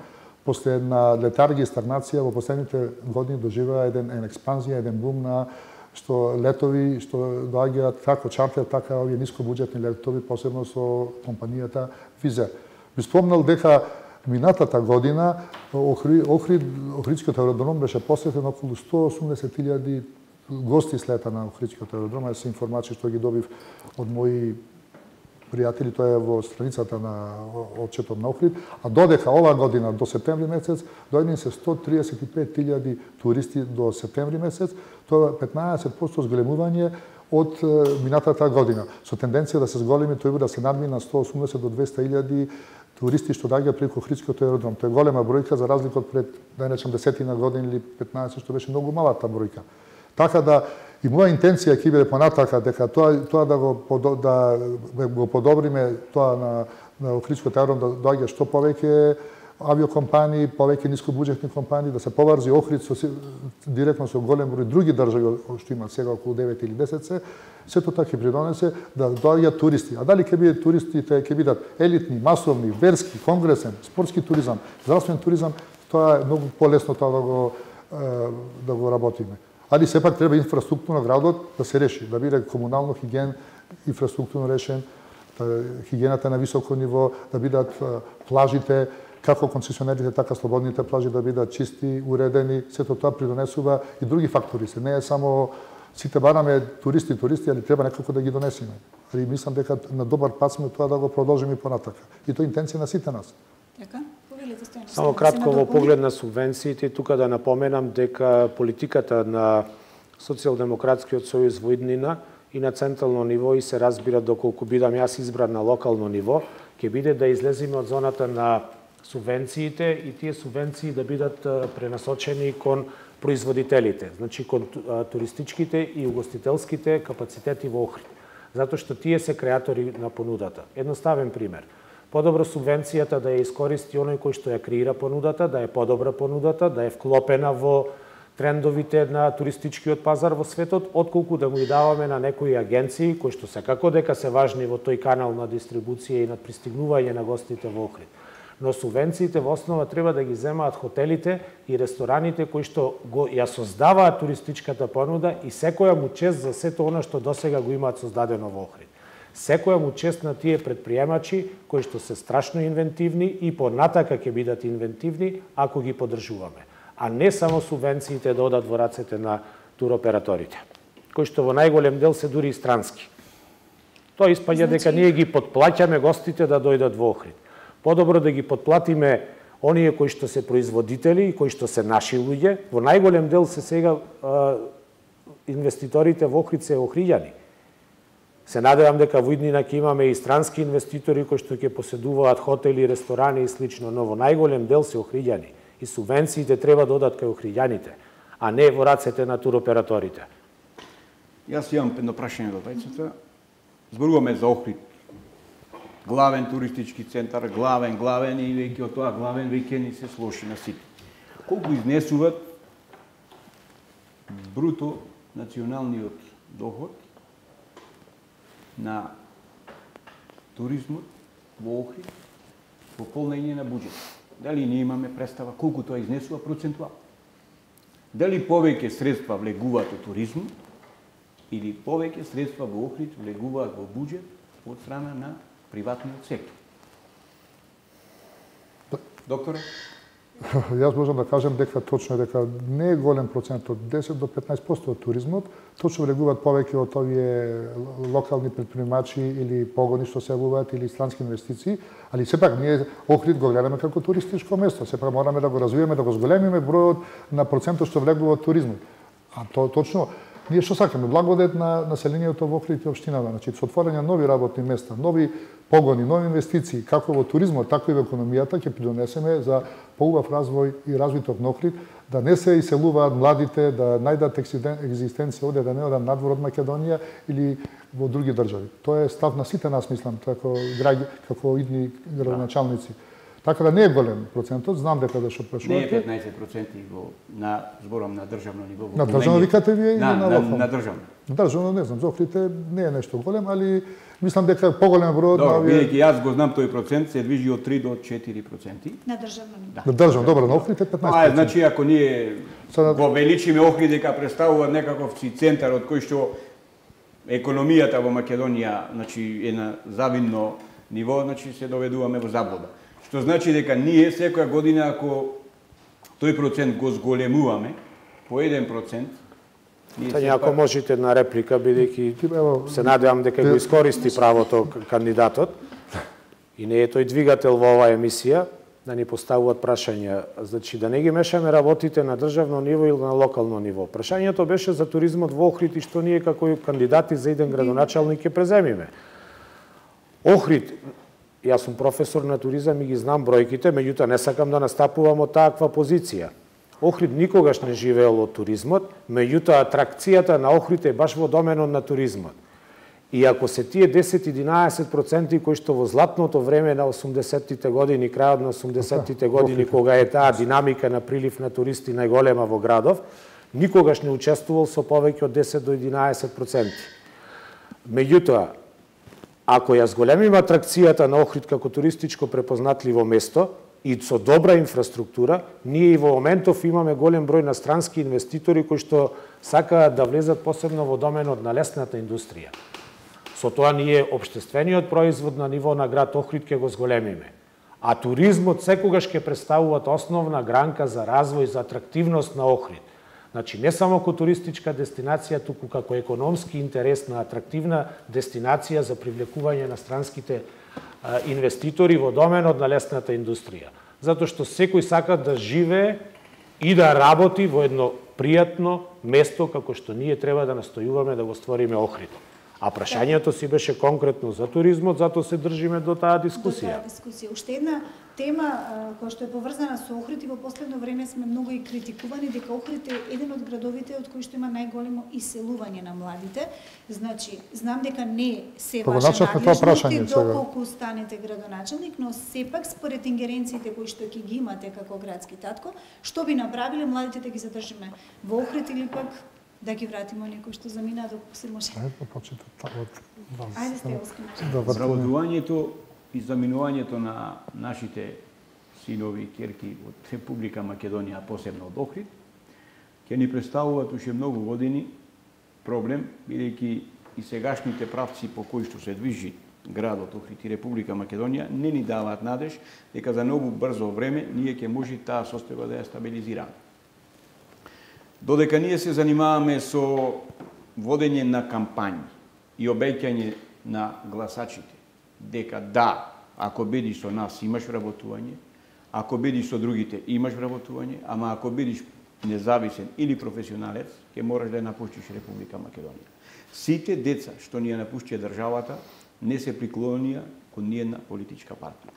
после една летаргија и стагнација во последните години доживеа една експанзија, еден бум на што летови што доаѓаат како чартер, така овие нискобуџетни летови, посебно со компанијата Визер. Би спомнал дека минатата година Охридскиот аеродром беше посетен околу 180.000 гости слета на Охридскиот аеродром, а се информации што ги добив од мои пријатели, тоа е во страницата на отчетот на Охрид, а додека оваа година до септември месец дојдени се 135.000 туристи до септември месец, тоа е 15% зголемување од минатата година, со тенденција да се зголеми тој да се надмина 180 до 200.000 туристи што доаѓаат преку Охридскиот аеродром. Тоа е голема бројка за разлика од пред, да речем, 10 години или 15, што беше многу малата бројка. Така да и моја интенција ќе биде понатака дека тоа да го подобриме тоа на Охридскиот аеродром да доаѓа што повеќе авиокомпании, повеќе нискобуџетни компании, да се поврзи Охрид директно со голем број други држави што има сега околу 9 или 10 сето тоа ќе придонесе да доаѓаат туристи. А дали ќе бидат туристите, ќе бидат елитни, масовни, верски, конгресен, спортски туризам, здравствен туризам, тоа е многу полесно тоа да го работиме. Али сепак треба инфраструктурно градот да се реши, да биде комунално хиген инфраструктурно решен, хигиената на високо ниво, да бидат плажите, како концесионерите, така слободните плажи да бидат чисти, уредени, сето тоа придонесува и други фактори. Се не е само сите бараме туристи, али треба некако да ги донесеме. Али мислам дека на добар пат сме тоа да го продолжиме и понатака. И тоа е интенција на сите нас. Така, повелете Стојан. Само кратко во поглед на субвенциите, тука да напоменам дека политиката на Социјалдемократскиот сојуз во иднина и на централно ниво и се разбира доколку бидам јас избран на локално ниво, ќе биде да излеземе од зоната на субвенциите и тие субвенции да бидат пренасочени кон производителите, значи кон туристичките и угостителските капацитети во Охрид. Затоа што тие се креатори на понудата. Едноставен пример. Подобро субвенцијата да ја искористи оној кој што ја креира понудата, да е подобра понудата, да е вклопена во трендовите на туристичкиот пазар во светот, отколку да му и даваме на некои агенции кои што секако дека се важни во тој канал на дистрибуција и на пристигнување на гостите во Охрид. Но субвенциите во основа треба да ги земаат хотелите и рестораните кои што ја создаваат туристичката понуда и секоја му чест за сето она што досега го имаат создадено во Охрид. Секоја му чест на тие предприемачи кои што се страшно инвентивни и понатака ќе бидат инвентивни ако ги поддржуваме, а не само субвенциите да одат во рацете на туроператорите, кои што во најголем дел се дури и странски. Тоа испаѓа дека ние ги подплаќаме гостите да дојдат во Охрид. Подобро да ги подплатиме оние кои што се производители и кои што се наши луѓе. Во најголем дел се сега инвеститорите во Охрид се охриѓани. Се надевам дека во иднина ќе имаме и странски инвеститори кои што ќе поседуваат хотели, ресторани и слично, но во најголем дел се охриѓани. И субвенциите треба да одат кај охриѓаните, а не во рацете на туроператорите. Јас имам едно прашање до двајцата. Зборуваме за Охрид. Главен туристички центар, главен и веќе од тоа главен веќе ни се слоши на сите. Колку изнесуват бруто националниот доход на туризмот во Охрид во полнење на буџет? Дали ние имаме представа колку тоа изнесува процентуално? Дали повеќе средства влегуваат од туризмот или повеќе средства во Охрид влегуваат во буџет од страна на приватниот сектор? Докторе? Јас можам да кажам дека точно дека не е голем процент, од 10 до 15% од туризмот, точно влегуваат повеќе од овие локални предприемачи или погони што се јавуваат или странски инвестиции, али сепак ние Охрид го гледаме како туристичко место, сепак мораме да го развиеме, да го зголемиме бројот на процентот што влегува од туризмот. А тоа точно ние што сакаме? Благодет на населението во Охрид и општината, значи со отворање нови работни места, нови погони, нови инвестиции, како во туризмот, така и во економијата, ќе придонесеме за поубав развој и развиток на Охрид, да не се иселуваат младите, да најдат екзистенција овде, да не одат надвор од Македонија или во други држави. Тоа е став на сите нас, мислам, како идни градоначалници. Така да не е голем процентот, знам дека да што прашувате. Не е 15% на зборам на државно ниво. На државно викате вие или на локално? На државно. Државно не знам, за Охрид не е нешто голем, али мислам дека поголем број од овие. Бидејќи јас го знам тој процент, се движи од 3 до 4%. На државно ниво. На државно, добро, на Охрид е 15%. Значи ако ние го величиме Охрид дека представува некаков центар од кој што економијата во Македонија, значи е на завидно ниво, значи се доведуваме во заблуда. Што значи дека ние секоја година ако тој процент го зголемуваме по 1%, ако можете на реплика, бидејќи се надевам дека го искористи правото кандидатот и не е тој двигател во оваа емисија, да ни поставуваат прашања. Значи, да не ги мешаме работите на државно ниво или на локално ниво. Прашањето беше за туризмот во Охрид и што ние како кандидати за иден градоначалник ќе преземиме. Охрид, јас сум професор на туризам и ги знам бројките, меѓутоа не сакам да настапувам од таква позиција. Охрид никогаш не живеел од туризмот, меѓутоа атракцијата на Охрид е баш во доменот на туризмот. И ако се тие 10-11% кои што во златното време на 80-тите години, крајот на 80-тите години, кога е таа динамика на прилив на туристи најголема во градов, никогаш не учествувал со повеќе од 10 до 11%. Меѓутоа, ако ја зголемиме атракцијата на Охрид како туристичко препознатливо место и со добра инфраструктура, ние и во моментов имаме голем број на странски инвеститори кои што сакаат да влезат посебно во доменот на лесната индустрија. Со тоа ние општествениот производ на ниво на град Охрид ќе го зголемиме. А туризмот секогаш ќе представува основна гранка за развој, за атрактивност на Охрид. Значи, не само како туристичка дестинација, туку како економски интересна, атрактивна дестинација за привлекување на странските инвеститори во доменот на лесната индустрија. затоа што секој сака да живее и да работи во едно пријатно место како што ние треба да настојуваме да го створиме Охрид. А прашањето си беше конкретно за туризмот, затоа се држиме до таа дискусија. Уште една тема која што е поврзана со Охрид и во последно време сме многу и критикувани дека Охрид е еден од градовите од кои што има најголемо иселување на младите. Значи, знам дека не се ваша надлежност доколку станете градоначелник, но сепак според ингеренциите кои што ќе ги имате како градски татко, што би направиле младите да ги задржиме во Охрид или пак да ги вратиме некој што замина доколку се може? Ајде сте оскинати. Вработувањето и заминувањето на нашите синови и ќерки од Република Македонија, посебно од Охрид, ќе ни представуваат уште многу години проблем, бидејќи и сегашните правци по кои што се движи градот Охрид и Република Македонија не ни даваат надеж дека за многу брзо време ние ќе може таа состојба да ја стабилизираме. Додека ние се занимаваме со водење на кампањи и обеќање на гласачите дека да, ако бидиш со нас имаш вработување, ако бидиш со другите имаш вработување, ама ако бидиш независен или професионалец, ќе мораш да ја напуштиш Република Македонија. Сите деца што ни ја напуштија државата не се приклонија кон ниедна политичка партија.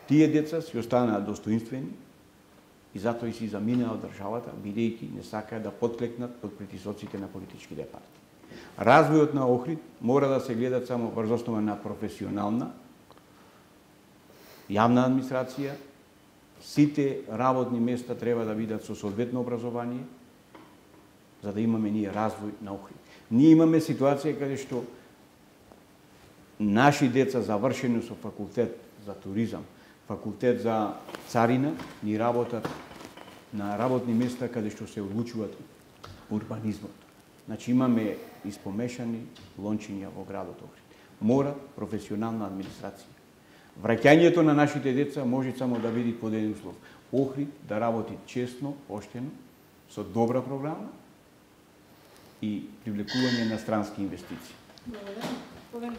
Тие деца си останаа достоинствени и затоа и си заминаа од државата, бидејќи не сакаа да подклекнат под притисоците на политичките партии. Развојот на Охрид мора да се гледа само врз основа на професионална, јавна администрација, сите работни места треба да бидат со соодветно образование, за да имаме ние развој на Охрид. Ние имаме ситуација каде што наши деца завршени со факултет за туризам, факултет за царина, ни работат на работни места каде што се одлучуваат урбанизмот. Значи имаме испомешани лончиња во градот Охрид. Мора професионална администрација. Враќањето на нашите деца може само да биде под еден услов. Охрид да работи честно, поштено, со добра програма и привлекување на странски инвестиции. Благодарам.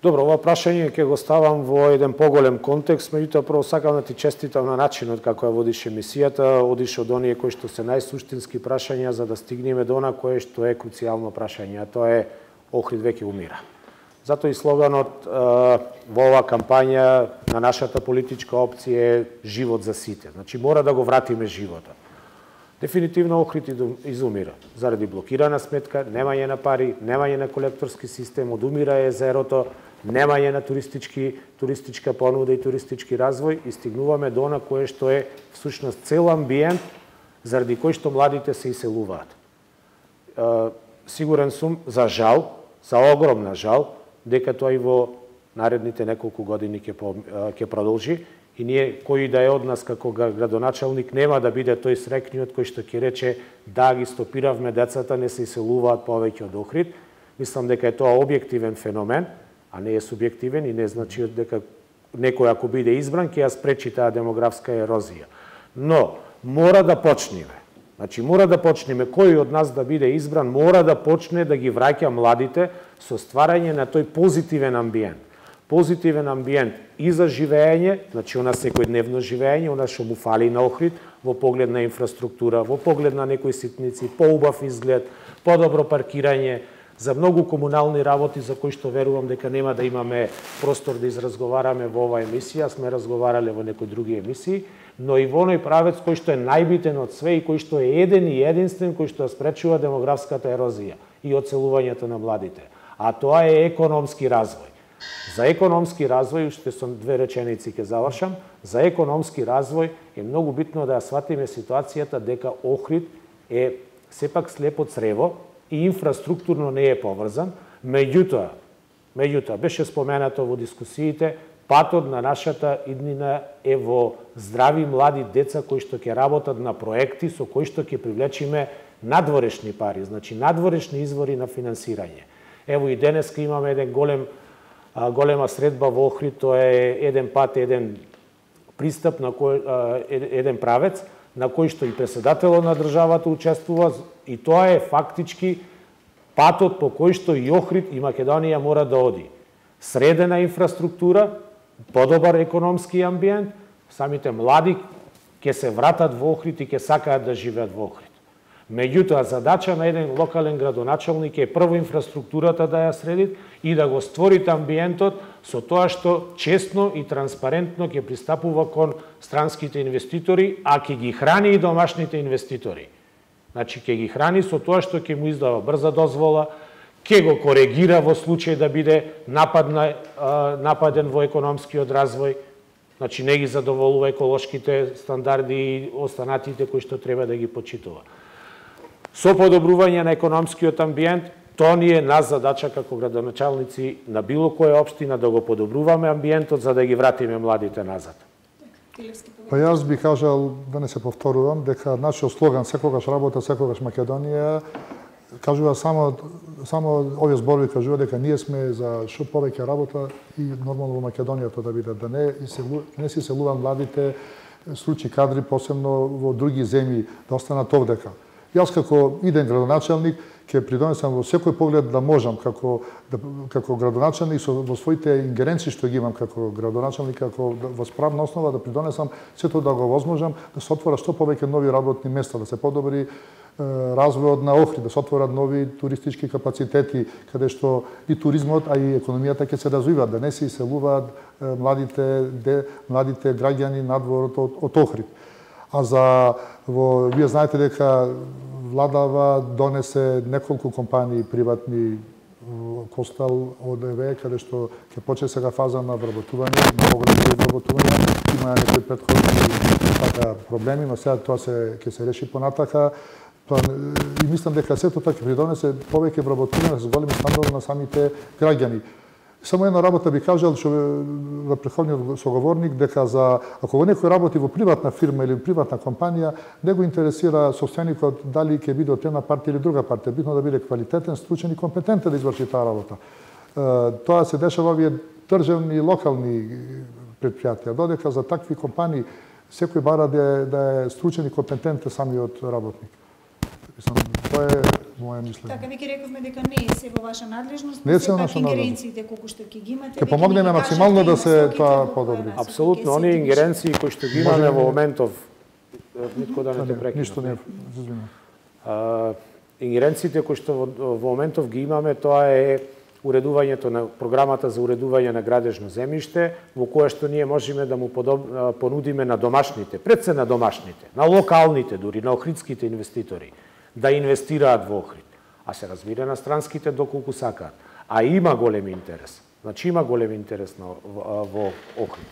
Добро, ова прашање ќе го ставам во еден поголем контекст, меѓутоа прво сакам да ти честитам на начинот како ја водиш емисијата, одиш од оние кои што се најсуштински прашања за да стигнеме до она кое што е круцијално прашање, а тоа е Охрид веќе умира. Затоа и слоганот во оваа кампања на нашата политичка опција е живот за сите. Значи мора да го вратиме животот. Дефинитивно Охрид изумира заради блокирана сметка, немање на пари, немање на колекторски систем, одумира езерото, немање на туристичка понуда и туристички развој и стигнуваме до она кое што е всушност цел амбиент заради кој што младите се иселуваат. Сигурен сум, за жал, за огромна жал, дека тоа и во наредните неколку години ќе продолжи и ние, кој да е од нас како градоначалник, нема да биде тој срекниот кој што ќе рече да ги стопиравме децата, не се иселуваат повеќе од Охрид. Мислам дека е тоа објективен феномен, а не е субјективен и не значи дека некој ако биде избран ќе ја спречи таа демографска ерозија. Но мора да почнеме. Значи мора да почнеме, кој од нас да биде избран, мора да почне да ги враќа младите со стварање на тој позитивен амбиент. Позитивен амбиент и за живење, значи она секојдневно живење, она што му фали на Охрид, во поглед на инфраструктура, во поглед на некои ситници, поубав изглед, подобро паркирање, за многу комунални работи за кои што верувам дека нема да имаме простор да изразговараме во оваа емисија, сме разговарале во некои други емисии, но и во оној правец кој што е најбитен од све и кој што е еден и единствен кој што спречува демографската ерозија и оцелувањето на младите. А тоа е економски развој. За економски развој, уште со две реченици ќе завршам, за економски развој е многу битно да ја сватиме ситуацијата дека Охрид е сепак слепо црево и инфраструктурно не е поврзан, меѓутоа беше споменато во дискусиите, патот на нашата иднина е во здрави млади деца кои што ќе работат на проекти со кои што ќе привлечиме надворешни пари, значи надворешни извори на финансирање. Ево и денеска имаме еден голема средба во Охрид, тоа е еден пат, еден пристап на еден правец на кој што и председателот на државата учествува и тоа е фактички патот по кој што и Охрид и Македонија мора да оди. Средена инфраструктура, подобар економски амбиент, Самите млади ќе се вратат во Охрид и ќе сакаат да живеат во Охрид. Меѓутоа, задача на еден локален градоначалник е прво инфраструктурата да ја среди и да го створите амбиентот со тоа што честно и транспарентно ќе пристапува кон странските инвеститори, а ќе ги храни и домашните инвеститори. Значи, ќе ги храни со тоа што ќе му издава брза дозвола, ќе го коригира во случај да биде нападен во економскиот развој, значи не ги задоволува еколошките стандарди и останатите кои што треба да ги почитува. Со подобрување на економскиот амбиент, тоа ни е нас задача како градоначалници на било која општина да го подобруваме амбиентот за да ги вратиме младите назад. Па јас би кажал, да не се повторувам, дека нашиот слоган секогаш работа, секогаш Македонија кажува само овие зборови кажува дека ние сме за што повеќе работа и нормално во Македонија тоа да биде, да не се иселуваат младите стручни кадри, посебно во други земји, да останат овдека. Јас како иден градоначалник ќе придонесам во секој поглед да можам како градоначалник во своите ингеренции што ги имам како градоначалник, како во справна основа да придонесам сето да го возможам да се отвора што повеќе нови работни места, да се подобри развојот на Охрид, да се отворат нови туристички капацитети, каде што и туризмот, а и економијата ќе се развиваат, да не се иселуваат младите граѓани надвор од Охрид. А вие знаете дека владава донесе неколку компании приватни Костал ОДВ, каде што ќе почне сега фаза на вработување, многу вработување, има некои претходни проблеми, но сега тоа ќе се реши понатака. И мислам дека сето така придонесе повеќе вработување за големи стандарди на самите граѓани. Само една работа би кажал што на претходниот соговорник дека ако некој работи во приватна фирма или приватна компанија, не го интересира собственикот дали ќе биде од една партија или друга партија, битно да биде квалитетен, стручен и компетентен да изврши таа работа. Тоа се дешава во овие државни и локални предпријатија, додека за такви компании секој бара да е стручен и компетентен самиот работник. Тоа е моја мислење. Така, веќе рековме дека не е се во ваша надлежност, не се во наша ингеренциите колку што ќе ги имате. Ќе помогнеме максимално да се тоа подобри. Апсолутно, оние ингеренции кои што ги имаме во моментов, нитко да не те прекинам. Ништо не, извинувам. Ингеренциите кои што во моментов ги имаме, тоа е уредувањето на програмата за уредување на градежно земјиште, во кое што ние можеме да му понудиме на домашните, пред се на домашните, на локалните дури, на охридските инвеститори, да инвестираат во Охрид. А се разбира на странските доколку сакаат. А има голем интерес. Значи има голем интерес во Охрид.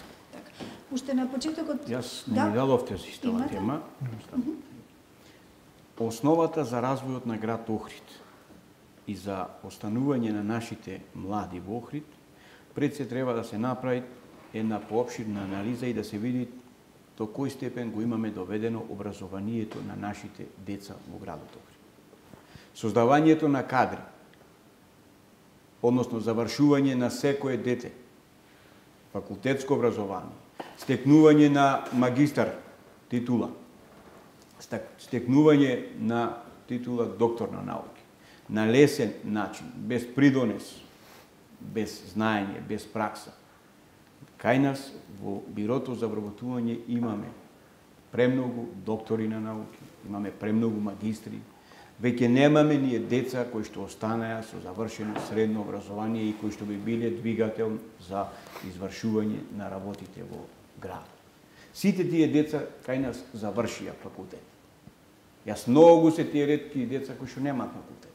Уште на почетокот... Јас не ми дадовте си таа тема. Основата за развојот на град Охрид и за останување на нашите млади во Охрид, пред се треба да се направи една поопширна анализа и да се види до кој степен го имаме доведено образованието на нашите деца во градот Охрид. Создавањето на кадри, односно завршување на секое дете, факултетско образование, стекнување на магистар титула, стекнување на титула доктор на науки, на лесен начин, без придонес, без знаење, без пракса. Кај нас во Бирото за вработување имаме премногу доктори на науки, имаме премногу магистри, веќе немаме ние деца кои што останаа со завршено средно образование и кои што би биле двигател за извршување на работите во градот. Сите тие деца кај нас завршија факултет. Јас многу се тие ретки деца кои што немаат факултет.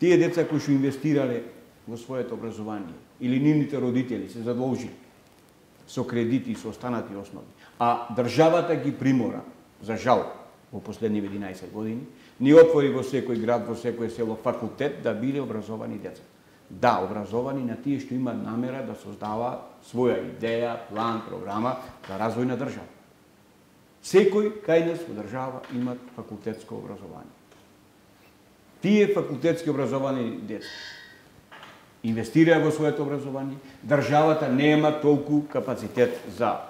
Тие деца кои што инвестирале во своето образование или нивните родители се задолжили со кредити и со останати основи, а државата ги примора, за жал, во последниве 11 години, ни отвори во секој град, во секој село факултет да биле образовани деца. Да, образовани на тие што имаат намера да создава своја идеја, план, програма за развој на држава. Секој кај нас во држава имаат факултетско образование. Тие факултетски образовани деца инвестираа во своето образование, државата нема толку капацитет за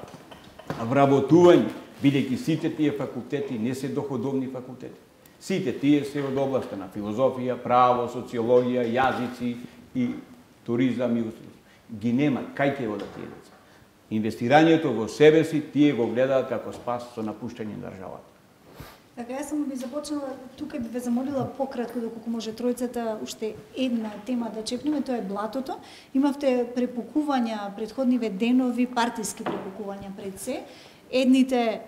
вработување, бидејќи сите тие факултети не се доходовни факултети. Сите тие се од областа на филозофија, право, социологија, јазици и туризам и устројство. Ги нема, кај ќе одат тие деца? Инвестирањето во себе си тие го гледаат како спас со напуштање на државата. Така, јас сам би започнала, тука би ве замолила пократко, доколку може тројцата, уште една тема да чекнеме, тоа е блатото. Имавте препукувања претходниве денови, партиски препукувања пред се. Едните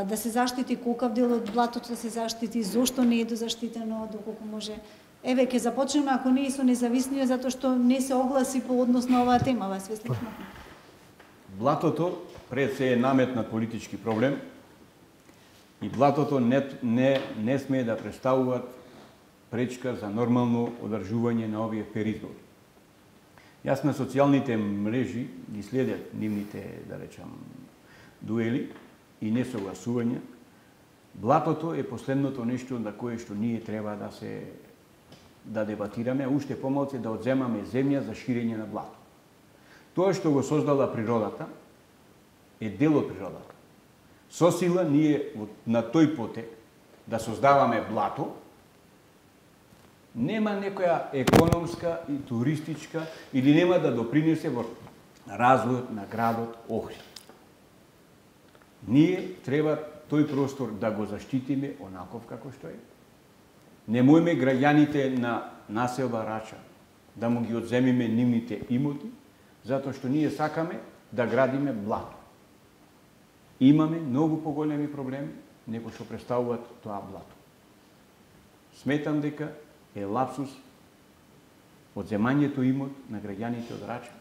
да се заштити колкав дел од блатото да се заштити, зошто не е дозаштитено, доколку може. Еве, ќе започнеме, ако не и со независниот, затоа што не се огласи по однос на оваа тема, вас свеслихме. Блатото пред се е наметнат политички проблем и блатото не смее да представуваат пречка за нормално одржување на овие перизбори. Јас на социјалните мрежи ги следев нивните, да речам, дуели и несогласувања. Блатото е последното нешто на кое што ние треба да дебатираме, а уште помалку да одземаме земја за ширење на блато. Тоа што го создала природата е дел од природата. Со сила ние на тој потек да создаваме блато, нема некоја економска и туристичка или нема да допринесе во развојот на градот Охрид. Ние треба тој простор да го заштитиме онаков како што е. Немојме граѓаните на населба Рача да му ги одземиме нивните имоти, затоа што ние сакаме да градиме блато. Имаме многу поголеми проблеми него што представуваат тоа блато. Сметам дека е лапсус одземањето имот на граѓаните од Рача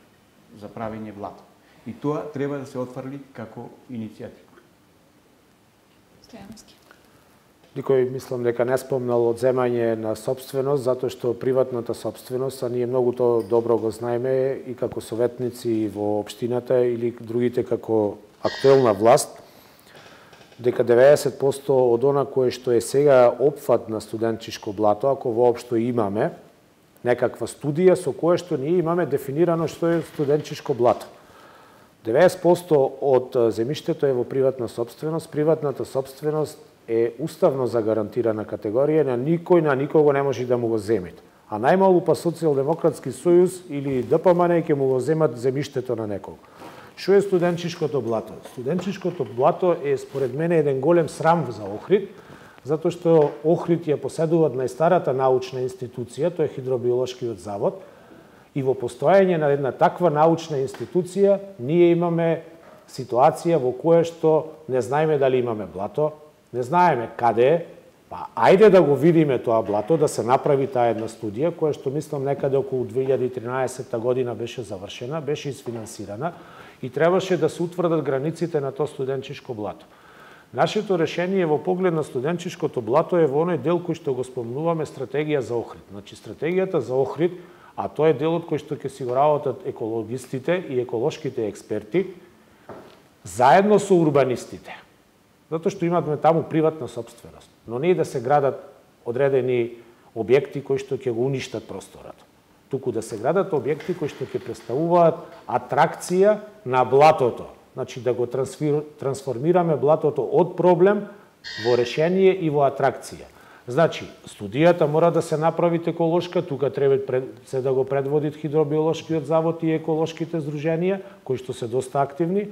за правење блато. И тоа треба да се отфрли како иницијатива. Стојановски. Никој мислам дека не спомнал одземање на собственост, затоа што приватната собственост, а ние многу тоа добро го знаеме и како советници во општината или другите како актуелна власт, дека 90% од она кое што е сега опфат на студенчишко блато, ако воопшто имаме некаква студија со кое што ние имаме дефинирано што е студенчишко блато. 90% од земјиштето е во приватна собственост. Приватната собственост е уставно загарантирана категорија, на никој на никого не може да му го земат. А најмалу па Социјалдемократски сојуз или ДПМН ќе му го земат земјиштето на некого. Што е студенчишкото блато? Студенчишкото блато е според мене еден голем срам за Охрид, затоа што Охрид ја поседуваат најстарата научна институција, тоа е Хидробиолошкиот завод, и во постојање на една таква научна институција ние имаме ситуација во која што не знаеме дали имаме блато, не знаеме каде е, па ајде да го видиме тоа блато, да се направи таа една студија, која што мислам некаде околу 2013 година беше завршена, беше isfinansirana и требаше да се утврдат границите на тоа студенчишко блато. Нашето решение во поглед на студенчишкото блато е во оној дел кој што го спомнуваме стратегија за Охрид. Значи стратегијата за Охрид, а тоа е делот кој што ќе си го работат екологистите и еколошките експерти, заедно со урбанистите. Затоа што имаме таму приватна собственост. Но не и да се градат одредени објекти кои што ќе го уништат просторот. Туку да се градат објекти кои што ќе представуваат атракција на блатото. Значи да го трансформираме блатото од проблем во решение и во атракција. Значи, студијата мора да се направи еколошка, тука треба се да го предводит Хидробиолошкиот завод и еколошките здруженија, кои што се доста активни,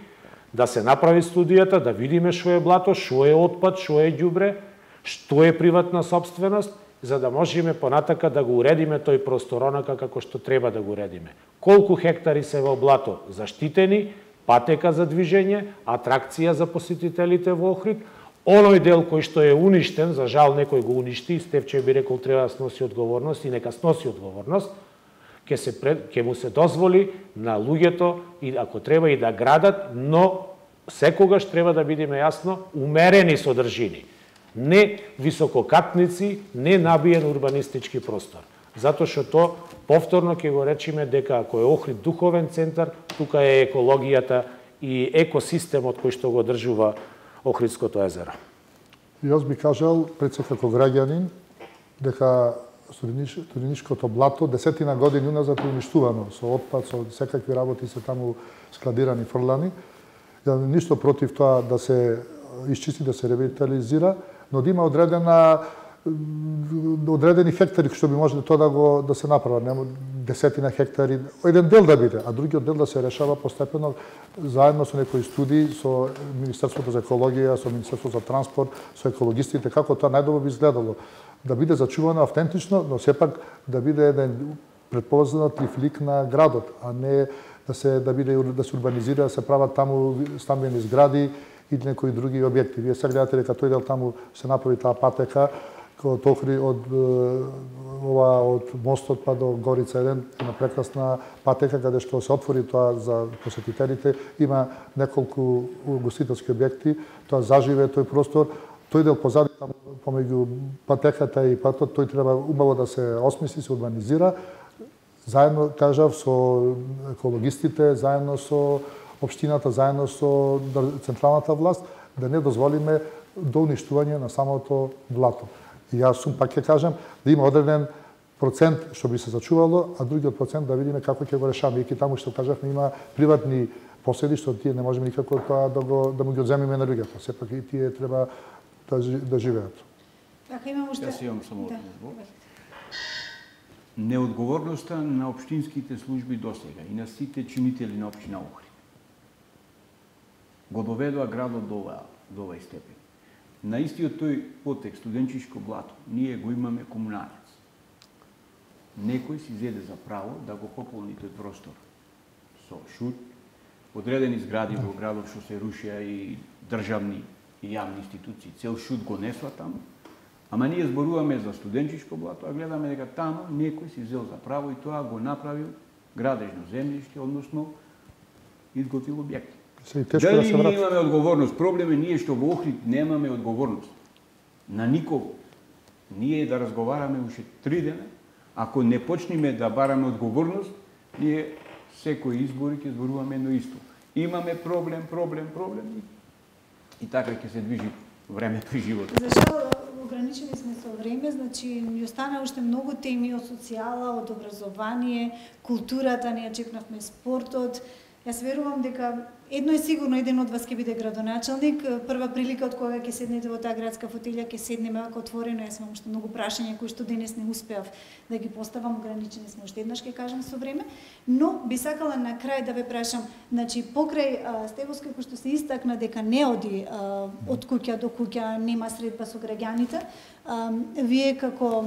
да се направи студијата, да видиме што е блато, што е отпад, што е ѓубре, што е приватна собственост, за да можеме понатака да го уредиме тој простор онака како што треба да го уредиме. Колку хектари се во блато заштитени, патека за движење, атракција за посетителите во Охрид, оној дел кој што е уништен, за жал некој го уништи, Стефче би рекол треба да сноси одговорност и нека сноси одговорност, ќе му се дозволи на луѓето и ако треба и да градат, но секогаш треба да бидеме јасно умерени содржини. Не висококатници, не набиен урбанистички простор. Затоа што тоа повторно ќе го речиме дека ако е Охрид духовен центар, тука е екологијата и екосистемот кој што го одржува Охридското езеро. Јас би кажал, пред се како граѓанин, дека студеничкото блато 10 години уназад е уништувано со отпад, со секакви работи се таму складирани, фрлани. Ја ништо против тоа да се исчисти, да се ревитализира, но да има одредена одредени хектари што би можеле тоа да се направат, нема десетина хектари, еден дел да биде, а другиот дел да се решава постепено заедно со некои студии, со Министерството за екологија, со Министерството за транспорт, со екологистите, како тоа најдобро би изгледало. Да биде зачувано автентично, но сепак да биде еден предпознатлив лик на градот, а не да се урбанизира, да се прават таму стамбени згради и некои други објекти. Вие се гледате дека тој дел таму се направи таа патека од Охрид, од мостот па до Горица 1, една прекрасна патека каде што се отвори тоа за посетителите, има неколку угостителски објекти, тоа заживе тој простор, тој дел позади таму помеѓу патеката и патот, тој треба убаво да се осмисли, се урбанизира, заедно, кажав, со екологистите, заедно со општината, заедно со централната власт, да не дозволиме до уништување на самото блато. И јас пак ќе кажам, да има одреден процент што би се зачувало, а другиот процент да видиме како ќе го решаваме. И таму што кажавме има приватни поседи што тие не можеме никако тоа да му ги одземиме на луѓето. Сепак и тие треба да живеат. Ако имам уште... Јас имам само неодговорноста на општинските служби досега и на сите чинители на општина Охрид го доведоа градот до овај степен. На истиот тој потек студенчишко блато, ние го имаме комуналец. Некој си зеде за право да го пополни тој простор со шут, одредени згради во градот што се рушија и државни и јавни институции, цел шут го несла таму. Ама ние зборуваме за студенчишко блато, а гледаме дека таму некој си зел за право и тоа го направил градежно земјиште, односно изготвил објекти. Дали ние имаме одговорност? Проблем е ние што во Охрид немаме одговорност. На никого. Ние да разговараме уште 3 дена, ако не почнеме да бараме одговорност, ние секој избори ќе зборуваме едно исто. Имаме проблем и така ќе се движи времето и животот. За жал, ограничени сме со време, значи ни остана уште многу теми од социјала, од образование, културата, ние чекнавме спортот. Јас верувам дека едно е сигурно, еден од вас ќе биде градоначалник. Прва прилика од кога ќе седнете во таа градска фотелја, ќе седнеме ако отворено. Јас имам уште многу прашања кои што денес не успеав да ги поставам, ограничени сме уште еднаш ќе кажам со време, но би сакала на крај да ве прашам, значи покрај Стевоска кој што се истакна дека не оди од куќа до куќа, нема средба со граѓаните, вие како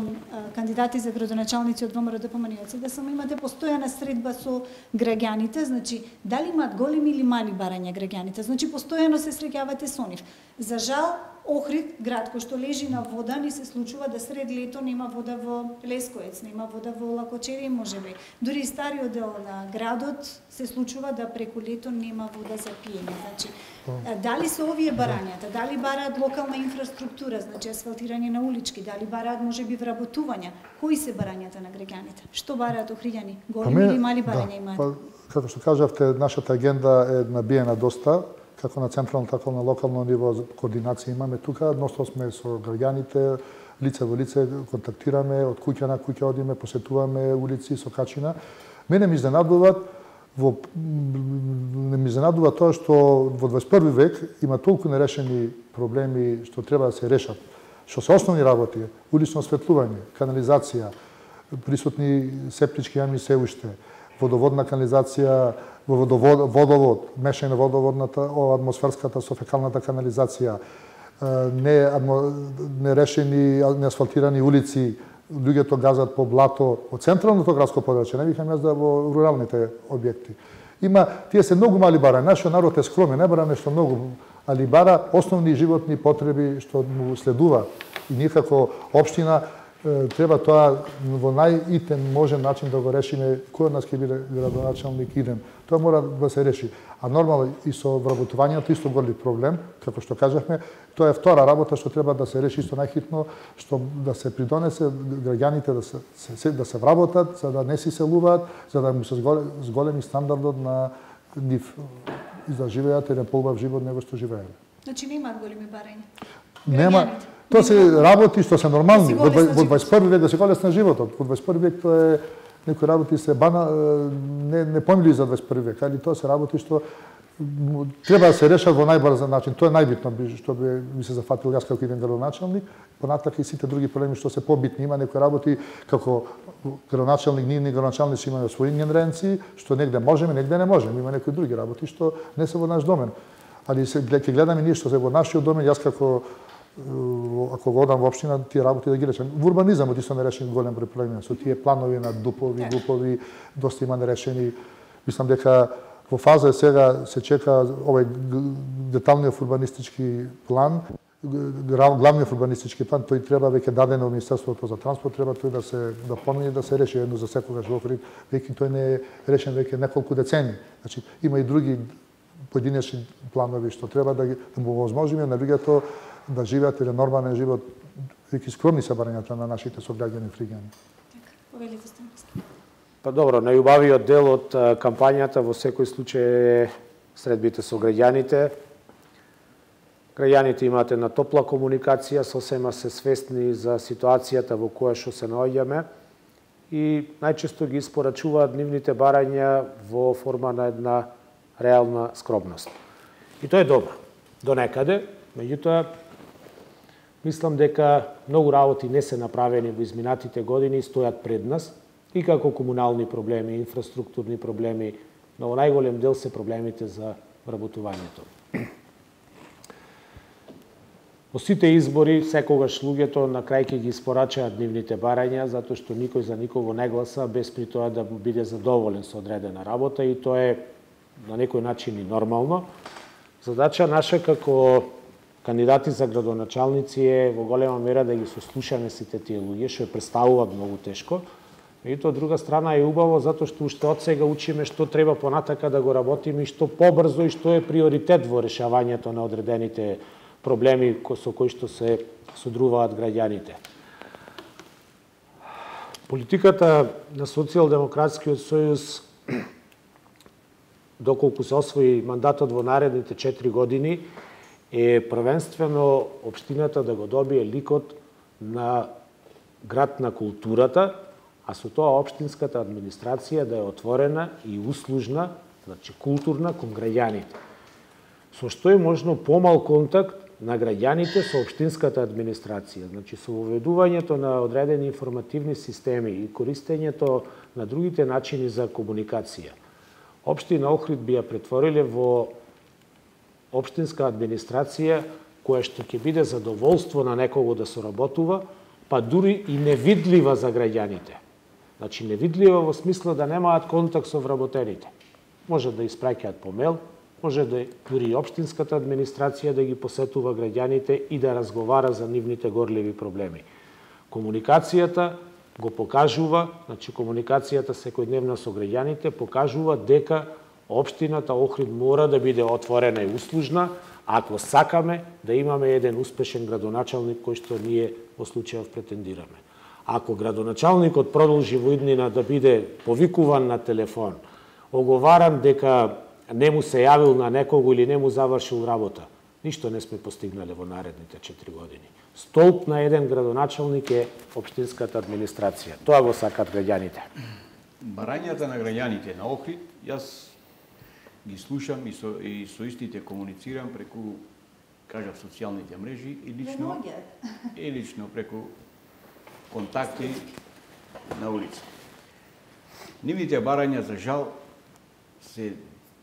кандидати за градоначалници од ВМРО ДПМН да само имате постојана средба со граѓаните, значи дали имаат големи или мали барања граѓаните, значи постојано се среќавате со нив. За жал, Охрид, град кој што лежи на вода, ни се случува да сред лето нема вода во Лескоец, нема вода во Лакочеви, можеби. Дури и стариот дел на градот се случува да преку лето нема вода за пиење. Значи, дали се овие барањата, дали бараат локална инфраструктура, значи асфалтирање на улички, дали бараат можеби вработувања, кои се барањата на граѓаните? Што бараат охриѓани? Големи или мали барања имаат? Како што кажавте, нашата агенда е набиена доста, како на централно, така на локално ниво координација имаме тука, носно сме со граѓаните, лице во лице контактираме, од куќа на куќа одиме, посетуваме улици со качина. Мене ми изненадува тоа што во 21 век има толку нерешени проблеми што треба да се решат. Што се основни работи, улично осветлување, канализација, присутни септички јами се уште, водоводна канализација, водовод, мешање на водоводната, атмосферската со фекалната канализација, нерешени, неасфалтирани улици, луѓето газат по блато од централното градско подрачје, не викам јас да во руралните објекти. Тие се многу мали бара, нашиот народ е скромен, не бара нешто многу, али бара основни животни потреби што му следува. И ние како општина треба тоа во најитен можен начин да го решиме кој од нас ќе биде градоначалник иден. Тоа мора да се реши. А нормално и со вработувањето исто голем проблем, како што кажавме, тоа е втора работа што треба да се реши исто најхитно, што да се придонесе граѓаните да се вработат, за да не си селуваат, за да му се зголеми стандардот на нив и да живеат еден поубав живот него што живееме. Значи немаат големи барања. Нема. Тоа се работи што се нормални. Во 21 век да се голесна животот. Во 21 век тоа е некои работи се непојмливи за 21 век, али тоа се работи што треба да се решат во најбрз начин. Тоа е најбитно што би ми се зафатил јас како иден градоначалник. Понатака и сите други проблеми што се побитни. Има некои работи како градоначалник, ние градоначалници имаме своји ингеренции, што негде можеме, негде не можеме. Има некои други работи што не се во наш домен. Али се ќе гледаме ние што се во нашиот домен, јас како ако го одам во општина, тие работи да ги решам. Во урбанизамот исто не решени голем број проблеми. Со тие планови на ГУПови, доста има нерешени. Мислам дека во фаза сега се чека овој деталниот урбанистички план, главниот урбанистички план, тој треба веќе даден од Министерството за транспорт, треба тој да се помине да се реши едно за секогаш во Охрид. Веќе тој не е решен веќе неколку децени. Значи има и други поединечни планови што треба да му возможиме на луѓето да живеат еден нормален живот, веќе скромни се барањата на нашите сограѓани фригани. Па добро, најубавиот дел од кампањата во секој случај е средбите со граѓаните. Граѓаните имаат една топла комуникација, сосема се свесни за ситуацијата во која што се наоѓаме и најчесто ги испорачуваат нивните барања во форма на една реална скромност. И тоа е добро, до некаде, меѓутоа, мислам дека многу работи не се направени во изминатите години и стојат пред нас, и како комунални проблеми, инфраструктурни проблеми, но во најголем дел се проблемите за вработувањето. Во сите избори, секогаш луѓето на крај ќе ги испорачаат нивните барања, затоа што никој за никого не гласа, без при тоа да биде задоволен со одредена работа и тоа е на некој начин и нормално. Задача наша како кандидати за градоначалници е во голема мера да ги сослушаме сите тие луѓе, што ја представуваат многу тешко. И тоа, од друга страна, е убаво, затоа што уште од сега учиме што треба понатака да го работиме и што побрзо и што е приоритет во решавањето на одредените проблеми со кои што се содруваат граѓаните. Политиката на Социјалдемократскиот сојуз, доколку се освои мандатот во наредните 4 години, е првенствено општината да го добие ликот на град на културата, а со тоа општинската администрација да е отворена и услужна, значи културна кон граѓаните. Со што е можно помал контакт на граѓаните со општинската администрација, значи со воведувањето на одредени информативни системи и користењето на другите начини за комуникација. Општина Охрид би ја претвориле во општинска администрација која што ќе биде задоволство на некого да соработува, па дури и невидлива за граѓаните. Значи, невидлива во смисла да немаат контакт со вработените. Може да испраќаат по мејл, може да дури и општинската администрација да ги посетува граѓаните и да разговара за нивните горливи проблеми. Комуникацијата го покажува, значи комуникацијата секојдневна со граѓаните покажува дека општината Охрид мора да биде отворена и услужна, ако сакаме да имаме еден успешен градоначалник кој што ние во случајов претендираме. Ако градоначалникот продолжи во иднина да биде повикуван на телефон, оговаран дека не му се јавил на некого или не му завршил работа, ништо не сме постигнале во наредните 4 години. Столб на еден градоначалник е општинската администрација. Тоа го сакат граѓаните. Барањата на граѓаните на Охрид, јас ги слушам и со истите комуницирам преку, кажав, социјалните мрежи и лично преку контакти на улица. Нивните барања, за жал, се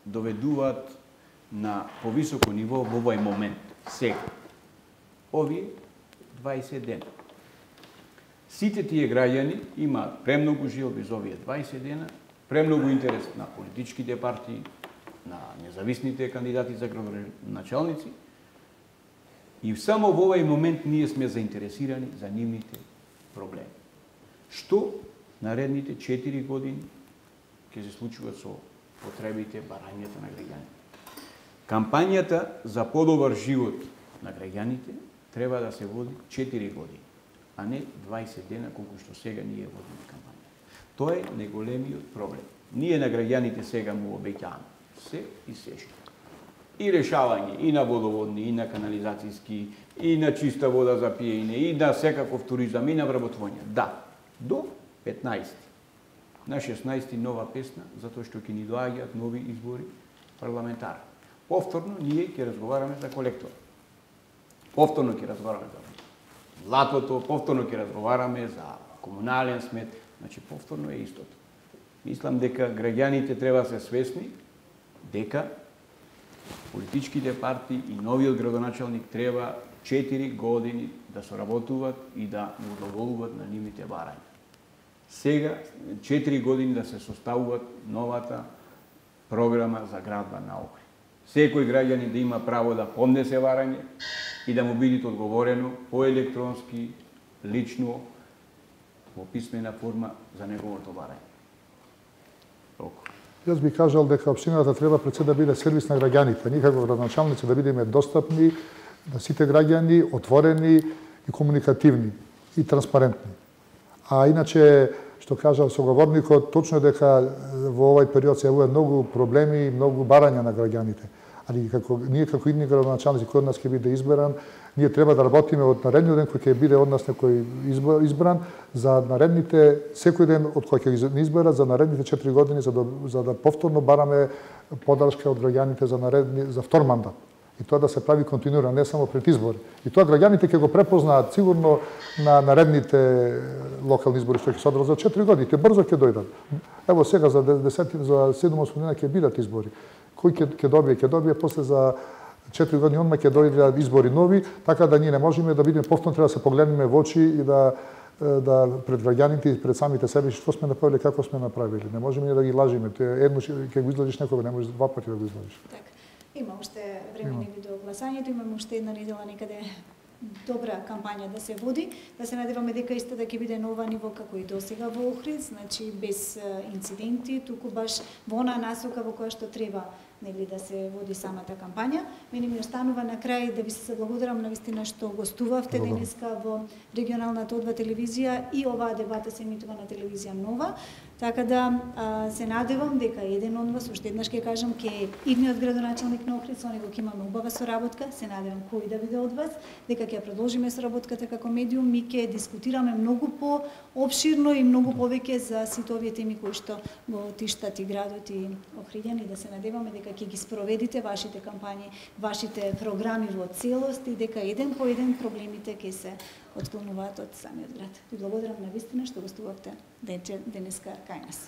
доведуваат на повисоко ниво во овој момент, сега. Овие 20 дена. Сите тие граѓани имаат премногу желби за овие 20 дена, премногу интерес на политичките партии, на независните кандидати за градоначалници и само во овој момент ние сме заинтересирани за нивните проблеми. Што наредните 4 години ќе се случува со потребите, барањата на граѓаните? Кампањата за подобар живот на граѓаните треба да се води 4 години, а не 20 дена колку што сега ние водиме кампања. Тоа е најголемиот проблем. Ние на граѓаните сега му обеќаваме се и сешто. И решавање и на водоводни, и на канализацијски, и на чиста вода за пиење, и на секаков туризам, и на вработување. Да, до 15. На 16 нова песна, затоа што ќе ни доаѓаат нови избори парламентарни. повторно ние ќе разговараме за колектор. Повторно ќе разговараме за златото, повторно ќе разговараме за комунален смет, значи повторно е истото. Мислам дека граѓаните треба да се свесни дека политичките партии и новиот градоначалник треба 4 години да соработуваат и да му удоволуват на нивните барања. Сега 4 години да се составуваат новата програма за градба на Охрид. Секој граѓанин да има право да поднесе барање и да му биде одговорено по електронски, лично, во писмена форма за неговото барање. Јас би кажал дека општината треба пред се да биде сервис на граѓаните. Ние како градоначалници да бидеме достапни на сите граѓани, отворени и комуникативни и транспарентни. А иначе, што кажал соговорникот, точно е дека во овај период се јавуваат многу проблеми и многу барања на граѓаните. Али ние како идни градоначалници кој од нас ќе биде избран, ние треба да работиме од наредниот ден кој ќе биде од нас некој избран за наредните секој ден од кој ќе ги избера за наредните 4 години за да повторно бараме поддршка од граѓаните за втор мандат. И тоа да се прави континуирано, не само пред избори. И тоа граѓаните ќе го препознаат сигурно на наредните локални избори што ќе се одржат за 4 години, те брзо ќе дојдат. Ево сега за 7-8 дена ќе бидат избори. Кој ќе добие? Ќе добие после за 4 години онма ќе дојдат избори нови, така да ние не можеме да бидеме повторно, треба да се погледнеме во очи и да пред граѓаните и пред самите себе што сме направиле, како сме направиле. Не можеме да ги лажиме. Едно ќе го излажиш некога, не можеш два пати да го излажиш. Така. Има уште време до гласањето, имаме уште една недела некаде добра кампања да се води, да се надеваме дека истата ќе биде на ова ниво како и досега во Охрид, значи без инциденти, туку баш во онаа насока во која што треба да се води самата кампања. Мене ми останува на крај да ви се заблагодарам навистина што гостувавте денеска во регионалната О2 телевизија и оваа дебата се емитува на телевизија Нова. Така да се надевам дека еден од вас, уште еднаш ќе кажам, ке е идниот градоначалник на Охрид, со него ќе имаме убава соработка, се надевам кој да биде од вас, дека ќе продолжиме соработката како медиум, ми ќе дискутираме многу по-обширно и многу повеќе за сите овие теми кои што го тиштат и градот и охриѓани, да се надеваме дека ќе ги спроведите вашите кампањи, вашите програми во целост и дека еден по еден проблемите ќе се отклонуваат од самиот град. Ви благодарам навистина што гостувавте денеска кај нас.